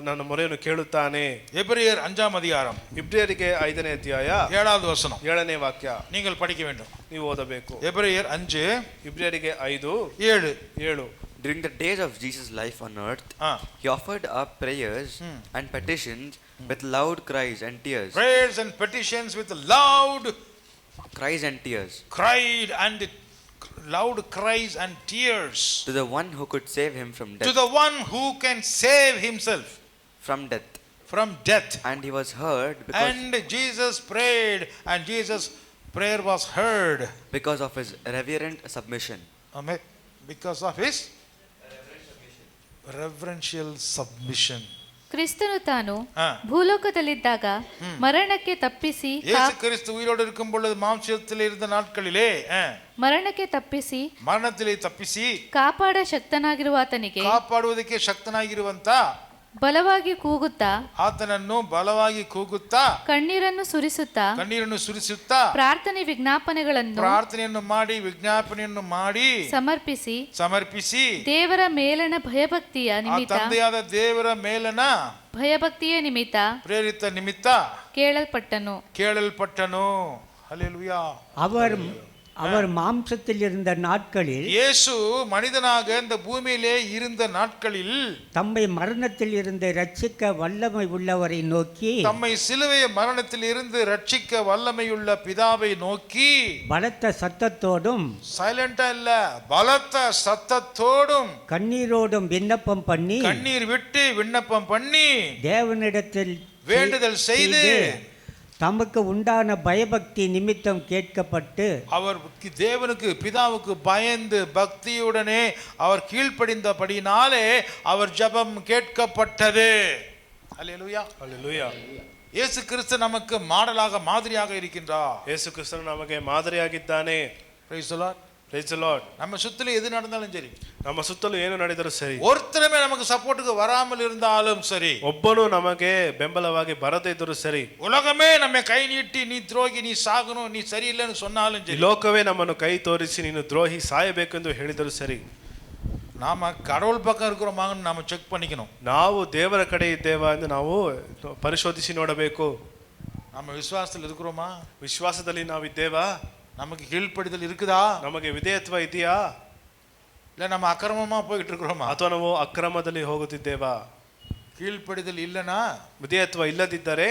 ನನ್ನ ಮೊರೆಯನ್ನು ಕೇಳುತ್ತಾನೆ. எபிரேயர் 5ஆம் அதிகாரம் ಇಬ್ರಿಯರಿಗೆ 5ನೇ ಅಧ್ಯಾಯ 7வது வசனம் 7ನೇ ವಾಕ್ಯ நீங்கள் படிக்க வேண்டும். ನೀವು ಓದಬೇಕು. எபிரேயர் 5 ಇಬ್ರಿಯರಿಗೆ 5:7. During the days of Jesus' life on earth, he offered up prayers and petitions with loud cries and tears. Prayers and petitions with loud Cries and tears. Cried and loud cries and tears. To the one who could save him from death. To the one who can save himself From death. from death. And he was heard because And Jesus prayed and Jesus' prayer was heard. Because of his reverent submission. Amen. Because of his reverential submission. ಕ್ರಿಸ್ತನು ತಾನು ஆ. ಭೂಲೋಕದಲ್ಲಿದ್ದಾಗ ಮರಣಕ್ಕೆ ತಪ್ಪಿಸಿ இயேசு கிறிஸ்து உயிரோடு இருக்கும் பொழுது மாம்சத்தில் இருந்த நாட்களிலே ಮರಣಕ್ಕೆ ತಪ್ಪಿಸಿ மரணத்திலே தப்பிಸಿ ಕಾಪಾಡ ಶಕ್ತನಾಗಿರುವ ಆತನಿಗೆ ಕಾಪಾಡುವುದಕ್ಕೆ ಶಕ್ತನಾಗಿರುವಂತ ಬಲವಾಗಿ ಕೂಗುತ್ತಾ ಆತನನ್ನು ಬಲವಾಗಿ ಕೂಗುತ್ತಾ ಕಣ್ಣೀರನ್ನು ಸುರಿಸುತ್ತಾ ಕಣ್ಣೀರನ್ನು ಸುರಿಸುತ್ತಾ ಪ್ರಾರ್ಥನೆಯನ್ನು ಮಾಡಿ ವಿಜ್ಞಾಪನೆಯನ್ನು ಮಾಡಿ ಸಮರ್ಪಿಸಿ ದೇವರ ಮೇಲನ ಭಯಭಕ್ತಿಯ ನಿಮಿತ್ತ ತಂದೆಯಾದ ದೇವರ ಮೇಲನ ಭಯಭಕ್ತಿಯ ನಿಮಿತ್ತ ಪ್ರೇರಿತ ನಿಮಿತ್ತ ಕೇಳಲ್ಪಟ್ಟನು. ஹல்லேலூயா. அவர் மாம்சத்தில் இருந்த நாட்களில் இயேசு மனிதனாக இந்த பூமியிலே இருந்த நாட்களில் தம்மை மரணத்தில் இருந்து ரட்சிக்க வல்லமை உள்ளவரை நோக்கி தம்மை சிலுவை மரணத்தில் இருந்து ரட்சிக்க வல்லமையுள்ள பிதாவை நோக்கி பலத்த சத்தத்தோடும் சைலண்டா இல்ல பலத்த சத்தத்தோடும் கண்ணீரோடும் விண்ணப்பம் பண்ணி கண்ணீர் விட்டு விண்ணப்பம் பண்ணி தேவனிடத்தில் வேண்டுதல் செய்து தமக்கு உண்டான பயபக்தி நிமித்தம் கேட்கப்பட்டு அவர் தேவனுக்கு பிதாவுக்கு பயந்து பக்தியுடனே அவர் கீழ்ப்படிந்தபடினாலே அவர் ஜெபம் கேட்கப்பட்டது. அல்லேலூயா. அல்லேலூயா. இயேசு கிறிஸ்து நமக்கு மாடலாக மாதிரியாக இருக்கின்றார். இயேசு கிறிஸ்து நமக்கு மாதிரிಯಾಗಿದ್ದಾನೆ. Praise the Lord. Praise the Lord. நம்ம சுத்தில எது நடந்தாலும் சரி, ನಮ್ಮ ಸುತ್ತಲೂ ಏನು ನಡೆದರೂ ಸರಿ, ஒருத்தருமே நமக்கு சப்போர்ட்டுக்கு வராமல் இருந்தாலும் சரி, ಒಬ್ಬನು ನಮಗೆ ಬೆಂಬಲವಾಗಿ ಬರದೇ ಇದ್ದರೂ ಸರಿ, உலகமே நம்ம கை நீட்டி நீ துரோகி, நீ சாகணும், நீ சரியில்லைன்னு சொன்னாலும் சரி, ಲೋಕವೇ ನಮ್ಮನ್ನು ಕೈ ತೋರಿಸಿ ನೀನು ದ್ರೋಹಿ ಸಾಯಬೇಕೆಂದು ಹೇಳಿದರೂ ಸರಿ, நாம கடவுள் பக்கம் இருக்கிறோமான்னு நாம ಚೆಕ್ பண்ணிக்கணும். ನಾವು ದೇವರ ಕಡೆ ಇದ್ದೇವಾ ಎಂದು ನಾವು ಪರಿಶೋಧಿಸಿ ನೋಡಬೇಕು. நம்ம விசுவாசத்தில் இருக்கிறோமா? ವಿಶ್ವಾಸದಲ್ಲಿ ನಾವು ಇದ್ದೇವಾ? நமக்கு கீழ்ப்படிதல் இருக்குதா? ನಮಗೆ ವಿಧೇಯತ್ವ ಇದೆಯಾ? இல்ல நம்ம அக்கிரமமா போயிட்டு இருக்கிறோமா? ಅಥವಾ ನಾವು ಅಕ್ರಮದಲ್ಲಿ ಹೋಗುತ್ತಿದ್ದೇವಾ? கீழ்ப்படிதல் இல்லனா, ವಿಧೇಯತ್ವ ಇಲ್ಲದಿದ್ದರೆ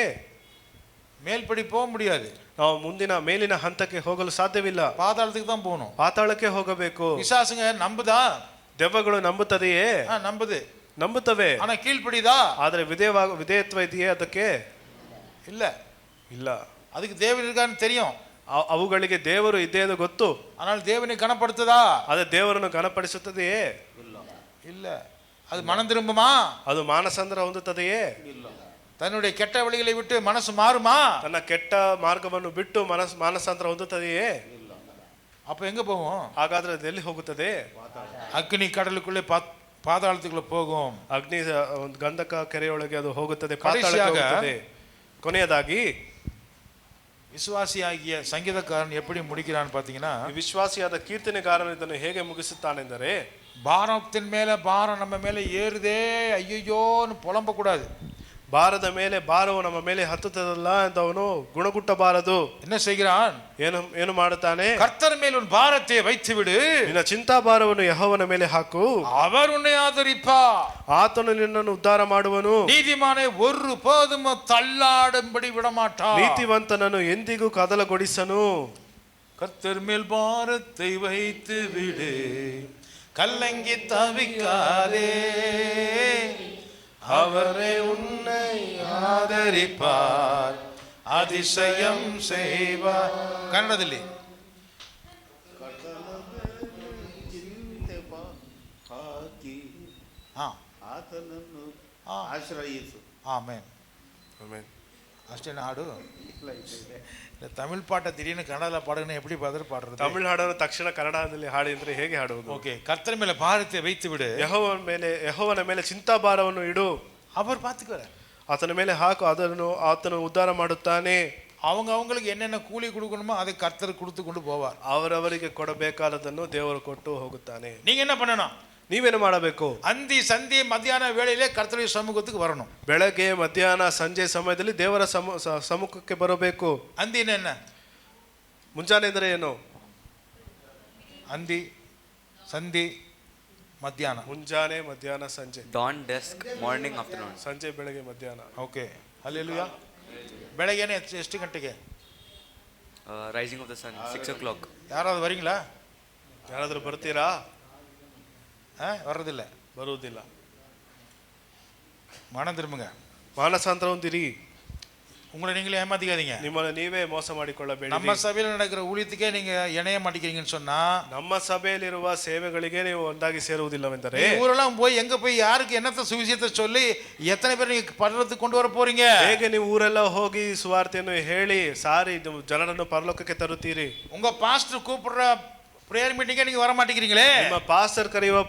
மேல்படி போக முடியாது. ನಾವು ಮುಂದಿನ ಮೇಲಿನ ಹಂತಕ್ಕೆ ಹೋಗಲು ಸಾಧ್ಯವಿಲ್ಲ. பாதாளத்துக்கு தான் போகணும். ಪಾತಾಳಕ್ಕೆ ಹೋಗಬೇಕು. பிசாசுங்க நம்புதா? ದೆವ್ವಗಳು ನಂಬುತ್ತದೆಯೇ? ನಂಬುತ್ತವೆ. ஆனா கீழ்ப்படிதா? ಆದರೆ ವಿಧೇಯತ್ವ ಇದೆಯೇ ಅದಕ್ಕೆ? இல்ல. ಇಲ್ಲ. அதுக்கு தேவன் இருக்கான்னு தெரியும். ಅವುಗಳಿಗೆ ದೇವರು ಇದೆ ಎಂದು ಗೊತ್ತು. ஆனால் தேவனை கனப்படுத்துதா? ಅದು ದೇವರನ್ನು ಗಣಪಡಿಸುತ್ತದೆಯೇ? இல்ல. அது மனம் திரும்புமா? ಅದು ಮಾನಸಾಂತರ ಹೊಂದುತ್ತದೆಯೇ? தன்னுடைய கெட்ட வழிகளை விட்டு மனசு மாறுமா? ತನ್ನ ಕೆಟ್ಟ ಮಾರ್ಗವನ್ನು ಬಿಟ್ಟು ಮಾನಸಾಂತರ ಹೊಂದುತ್ತದೆಯೇ? அப்ப எங்க போவோம்? ಹಾಗಾದ್ರೆ ಎಲ್ಲಿ ಹೋಗುತ್ತದೆ? அக்னி கடலுக்குள்ளே பாதாளத்துக்குள்ள போகும். ಅಗ್ನಿ ಗಂಧಕ ಕೆರೆಯೊಳಗೆ ಅದು ಹೋಗುತ್ತದೆ, ಪಾತಾಳಕ್ಕೆ ಹೋಗುತ್ತದೆ. ಕೊನೆಯದಾಗಿ விசுவாசியாகிய சங்கீதக்காரன் எப்படி முடிக்கிறான்னு பாத்தீங்கன்னா, ವಿಶ್ವಾಸಿಯಾದ ಕೀರ್ತನೆಗಾರನು ಇದನ್ನು ಹೇಗೆ ಮುಗಿಸುತ್ತಾನೆಂದರೆ, பாரத்தின் மேல பாரம் நம்ம மேல ஏறுதே, ஐயோன்னு புலம்ப கூடாது. ಭಾರದ ಮೇಲೆ ಭಾರವು ನಮ್ಮ ಮೇಲೆ ಹತ್ತುತ್ತದಲ್ಲ ಅಂತ ಅವನು ಗುಣಗುಟ್ಟಬಾರದು. என்ன செய்கிறான்? ಏನು ಮಾಡುತ್ತಾನೆ? கர்த்தர் மேல் உன் பாரத்தை வைத்து விடு, ನಿನ್ನ ಚಿಂತಾಭಾರವನ್ನು ಯೆಹೋವನ ಮೇಲೆ ಹಾಕು, அவர் உன்னை ஆதரிப்பார், ಆತನು ನಿನ್ನನ್ನು ಉದ್ಧಾರ ಮಾಡುವನು, நீதிமானை ஒருபோதும் தள்ளாடும்படி விடமாட்டார், ನೀತಿವಂತನನ್ನು ಎಂದಿಗೂ ಕದಲಗೊಡಿಸನು. கர்த்தர் மேல் பாரத்தை வைத்து விடு, கலங்கி தவிக்காதே, அவரே உன்னை ஆதரிப்பார், அதிசயம் செய்வார். ಕನ್ನಡದಲ್ಲಿ ಆತನನ್ನು ಆಶ್ರಯಿಸು. ஆமென். ಅಷ್ಟೇ ಹಾಡು. ತಮಿಳ್ ಪಾಠ திடீர்னு ಕನ್ನಡದಲ್ಲಿ பாடுங்கன்னா எப்படி பாடுறது? ತಮಿಳು ಹಾಡನ್ನು ತಕ್ಷಣ ಕನ್ನಡದಲ್ಲಿ ಹಾಡಿ ಅಂದ್ರೆ ಹೇಗೆ ಹಾಡುವುದು? ಓಕೆ. ಕರ್ತನ ಮೇಲೆ ಭಾರத்தை வைத்து விடு, ಯೆಹೋವನ ಮೇಲೆ ಚಿಂತಾಭಾರವನ್ನು ಇಡು, அவர் பார்த்துக்குவார். ಆತನ ಮೇಲೆ ಹಾಕು, ಆತನು ಉದ್ಧಾರ ಮಾಡುತ್ತಾನೆ. அவங்களுக்கு என்னென்ன கூலி கொடுக்கணுமோ அதை கர்த்தர் கொடுத்து கொண்டு போவார். ಅವರವರಿಗೆ ಕೊಡಬೇಕಾದದನ್ನು ದೇವರು ಕೊಟ್ಟು ಹೋಗುತ್ತಾನೆ. நீங்க என்ன பண்ணணும்? ನೀವೇನು ಮಾಡಬೇಕು? ಅಂದಿ ಸಂಧಿ ಮಧ್ಯಾಹ್ನ ವೇಳೆಯಲ್ಲೇ ಕರ್ತನ ಸಮ್ಮುಖಕ್ಕೆ ಬರணும். ಬೆಳಗ್ಗೆ ಮಧ್ಯಾಹ್ನ ಸಂಜೆ ಸಮಯದಲ್ಲಿ ದೇವರ ಸಮ್ಮುಖಕ್ಕೆ ಬರಬೇಕು. ಅಂದಿ என்ன? ಮುಂಜಾನೆ ಅಂದರೆ ಏನು? ಅಂದಿ ಸಂಧಿ ಮಧ್ಯಾಹ್ನ. ಮುಂಜಾನೆ ಮಧ್ಯಾಹ್ನ ಸಂಜೆ. Dawn, dusk, morning, afternoon. ಸಂಜೆ ಬೆಳಗ್ಗೆ ಮಧ್ಯಾಹ್ನ. ಓಕೆ. ಹಲ್ಲೆಲೂಯಾ. ಬೆಳಗ್ಗೆನೆ ಎಷ್ಟು ಗಂಟೆಗೆ? Rising of the sun, 6 o'clock. ಯಾರಾದ್ರೂ வரீங்களா? ಯಾರಾದ್ರೂ ಬರ್ತೀರಾ? வர்றதில்ல. ಬರುವುದಿಲ್ಲ. மனம் திரும்புங்க. ಮಾನಸಾಂತರ ಹೊಂದಿರಿ. உங்களை நீங்களே ஏமாத்திக்காதீங்க. ನಿಮ್ಮನ್ನು ನೀವೇ ಮೋಸ ಮಾಡಿಕೊಳ್ಳಬೇಡಿ. நம்ம சபையில நடக்கிற ஊழியத்துக்கே நீங்க இணைய மாட்டேங்கிறீங்கன்னு சொன்னா, ನಮ್ಮ ಸಭೆಯಲ್ಲಿರುವ ಸೇವೆಗಳಿಗೆ ನೀವು ಒಂದಾಗಿ ಸೇರುವುದಿಲ್ಲವೆಂದರೆ, ஊரெல்லாம் போய் எங்க போய் யாருக்கு என்னத்த சுவிசேஷத்தை சொல்லி எத்தனை பேர் நீங்க பரலோகத்துக்கு கொண்டு வர போறீங்க? ಹೇಗೆ ನೀವು ಊರೆಲ್ಲ ಹೋಗಿ ಸುವಾರ್ತೆಯನ್ನು ಹೇಳಿ ಸಾರಿ ಜನರನ್ನು ಪರಲೋಕಕ್ಕೆ ತರುತ್ತೀರಿ? உங்க பாஸ்டர் கூப்பிடுற பிரேயர் மீட்டிங்கே நீங்க வர மாட்டேங்கிறீங்களே. ನಿಮ್ಮ ಪಾಸ್ಟರ್ ಕರೆಯುವ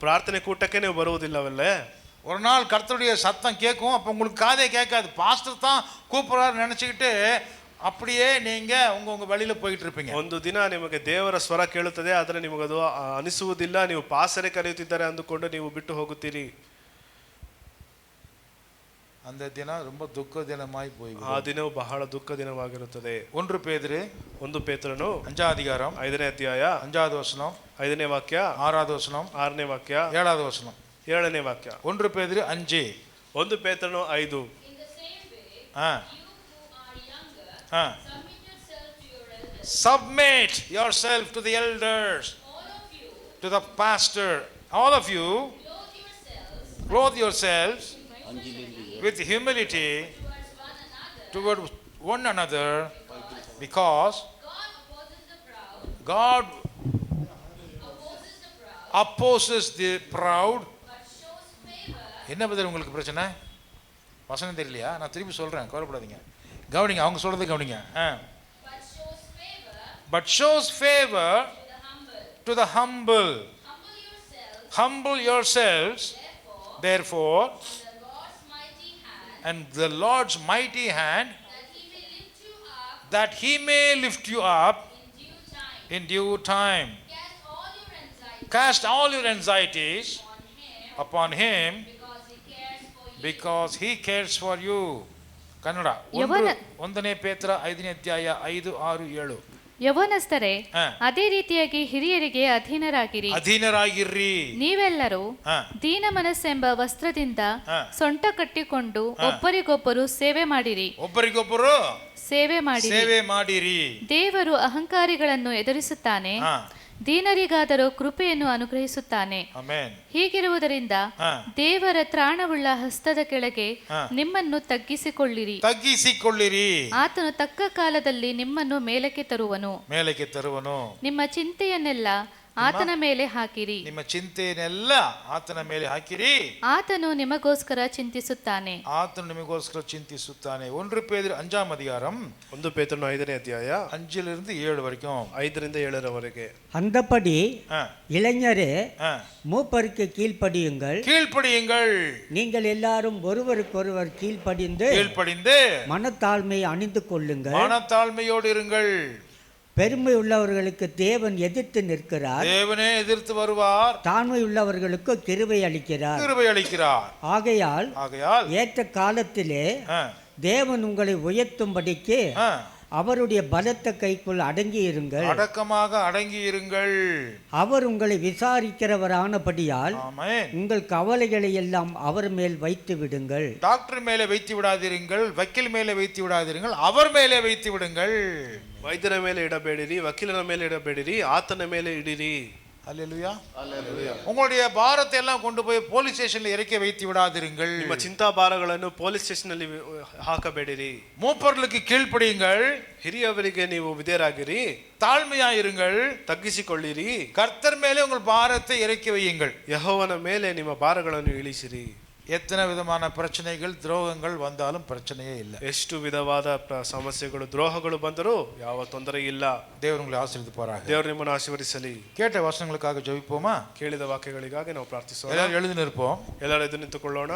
ಪ್ರಾರ್ಥನೆ ಕೂಟಕ್ಕೆ ನೀವು ಬರುವುದಿಲ್ಲವಲ್ಲೇ? ஒரு நாள் கர்த்தருடைய சத்தம் கேட்கும், அப்போ உங்களுக்கு காதே கேட்காது. பாஸ்டர் தான் கூப்பிடுறாரு நினச்சிக்கிட்டு அப்படியே நீங்க உங்க வழியில போயிட்டு இருப்பீங்க. ಒಂದು ದಿನ ನಿಮಗೆ ದೇವರ ಸ್ವರ ಕೇಳುತ್ತದೆ, ಆದರೆ ನಿಮಗದು ಅನಿಸುವುದಿಲ್ಲ. ನೀವು ಪಾಸ್ಟರೇ ಕರೆಯುತ್ತಿದ್ದಾರೆ ಅಂದುಕೊಂಡು ನೀವು ಬಿಟ್ಟು ಹೋಗುತ್ತೀರಿ. அந்த தினம் ரொம்ப துக்க தினமாய் போய் ಆ ದಿನವು ಬಹಳ ದುಃಖ ದಿನವಾಗಿರುತ್ತದೆ. 1 பேதுரு 1 ಪೇತ್ರನು 5வது அதிகாரம் 5ನೇ ಅಧ್ಯಾಯ 5வது வசனம் 5ನೇ ವಾಕ್ಯ 6வது வசனம் 6ನೇ ವಾಕ್ಯ 7வது வசனம் 7ನೇ ವಾಕ್ಯ 1 பேதுரு 5. 1 ಪೇತ್ರನು 5. Submit yourself to the elders, to the pastor. All of you clothe yourselves with humility toward one another, because God opposes the proud. என்ன பதில் உங்களுக்கு பிரச்சனை? வசனம் தெரியலையா? நான் திருப்பி சொல்றேன், கவலைப்படாதீங்க. கவனிங்க, அவங்க சொல்றது கவனிங்க. But shows favor to the humble. Humble yourselves, therefore, and the Lord's mighty hand, that he may lift you up in due time. Cast all your anxieties upon him, because he cares for you. Kannada 1ನೇ ಪೇತ್ರ 5ನೇ ಅಧ್ಯಾಯ 5, 6, 7. ಯೌವನಸ್ಥರೇ, ಅದೇ ರೀತಿಯಾಗಿ ಹಿರಿಯರಿಗೆ ಅಧೀನರಾಗಿರ್ರಿ. ನೀವೆಲ್ಲರೂ ದೀನ ಮನಸ್ಸೆಂಬ ವಸ್ತ್ರದಿಂದ ಸೊಂಟ ಕಟ್ಟಿಕೊಂಡು ಒಬ್ಬರಿಗೊಬ್ಬರು ಸೇವೆ ಮಾಡಿರಿ. ದೇವರು ಅಹಂಕಾರಿಗಳನ್ನು ಎದುರಿಸುತ್ತಾನೆ, ದೀನರಿಗಾದರೂ ಕೃಪೆಯನ್ನು ಅನುಗ್ರಹಿಸುತ್ತಾನೆ. ಹೀಗಿರುವುದರಿಂದ ದೇವರ ತ್ರಾಣವುಳ್ಳ ಹಸ್ತದ ಕೆಳಗೆ ನಿಮ್ಮನ್ನು ತಗ್ಗಿಸಿಕೊಳ್ಳಿರಿ. ಆತನು ತಕ್ಕ ಕಾಲದಲ್ಲಿ ನಿಮ್ಮನ್ನು ಮೇಲಕ್ಕೆ ತರುವನು. ನಿಮ್ಮ ಚಿಂತೆಯನ್ನೆಲ್ಲ ಆತನ ಮೇಲೆ ಹಾಕಿರಿ. ನಿಮ್ಮ ಚಿಂತೆಯನ್ನೆಲ್ಲ ಆತನ ಮೇಲೆ ಹಾಕಿರಿ. ಆತನು ನಿಮಗೋಸ್ಕರ ಚಿಂತಿಸುತ್ತಾನೆ. 1 பேதுரு 5ஆம் அதிகாரம் 1 பேதுரு 5ನೇ ಅಧ್ಯಾಯ 5லிருந்து 7 வரைக்கும் 5ರಿಂದ 7ರವರೆಗೆ. அந்தபடி இளைஞரே, மூப்பருக்கு கீழ்ப்படியுங்கள். நீங்கள் எல்லாரும் ஒருவருக்கொருவர் கீழ்ப்படிந்து மனத்தாழ்மையை அணிந்து கொள்ளுங்கள். மனத்தாழ்மையோடு இருங்கள். பெருமை உள்ளவர்களுக்கு தேவன் எதிர்த்து நிற்கிறார். தேவனே எதிர்த்து வருவார். தாழ்மை உள்ளவர்களுக்கு கிருபை அளிக்கிறார். ஆகையால் ஏற்ற காலத்திலே தேவன் உங்களை உயர்த்தும்படிக்கு அவருடைய பலத்த கைக்குள் அடங்கி இருங்கள். அடக்கமாக அடங்கி இருங்கள். அவர் உங்களை விசாரிக்கிறவரானபடியால் உங்கள் கவலைகளை எல்லாம் அவர் மேல் வைத்து விடுங்கள். டாக்டர் மேலே வைத்து விடாதீர்கள், வக்கீல் மேலே வைத்து விடாதீர்கள், அவர் மேலே வைத்து விடுங்கள். ವೈದ್ಯರ ಮೇಲೆ ಇಡಬೇಡಿರಿ, ವಕೀಲನ ಮೇಲೆ ಇಡಬೇಡಿರಿ, ಆತನ ಮೇಲೆ ಇಡಿರಿ. அல்லேலூயா. உங்களுடைய பாரத்தை எல்லாம் கொண்டு போய் போலீஸ் ஸ்டேஷன்ல இறக்கி வைத்து விடாதீர்கள். ನಿಮ್ಮ ಚಿಂತಾಭಾರಗಳನ್ನು ಪೊಲೀಸ್ ಸ್ಟೇಷನ್ ಅಲ್ಲಿ ಹಾಕಬೇಡಿರಿ. மூப்பர்களுக்கு கீழ்ப்படியுங்கள். ಹಿರಿಯವರಿಗೆ ನೀವು ವಿಧೇಯರಾಗಿರಿ. தாழ்மையாயிருங்கள், ತಗ್ಗಿಸಿಕೊಳ್ಳಿರಿ. கர்த்தர் மேலே உங்கள் பாரத்தை இறக்கி வையுங்கள். ಯೆಹೋವನ ಮೇಲೆ ನಿಮ್ಮ ಭಾರಗಳನ್ನು ಇಳಿಸಿರಿ. எத்தனை விதமான பிரச்சனைகள் துரோகங்கள் வந்தாலும் பிரச்சனையே இல்லை. ಎಷ್ಟು ವಿಧವಾದ ಸಮಸ್ಯೆಗಳು ದ್ರೋಹಗಳು ಬಂದರೂ ಯಾವ ತೊಂದರೆ ಇಲ್ಲ. தேவன் உங்களை ஆசீர்வதிப்பாராக. ದೇವರು ನಿಮ್ಮನ್ನು ಆಶೀರ್ವದಿಸಲಿ. கேட்ட வசனங்களுக்காக ஜெபிப்போமா? ಕೇಳಿದ ವಾಕ್ಯಗಳಿಗಾಗಿ ನಾವು ಪ್ರಾರ್ಥಿಸೋಣ. ಎಲ್ಲರೂ எழுந்து நிற்போம். ಎಲ್ಲರೂ ಎದ್ದು ನಿಂತುಕೊಳ್ಳೋಣ.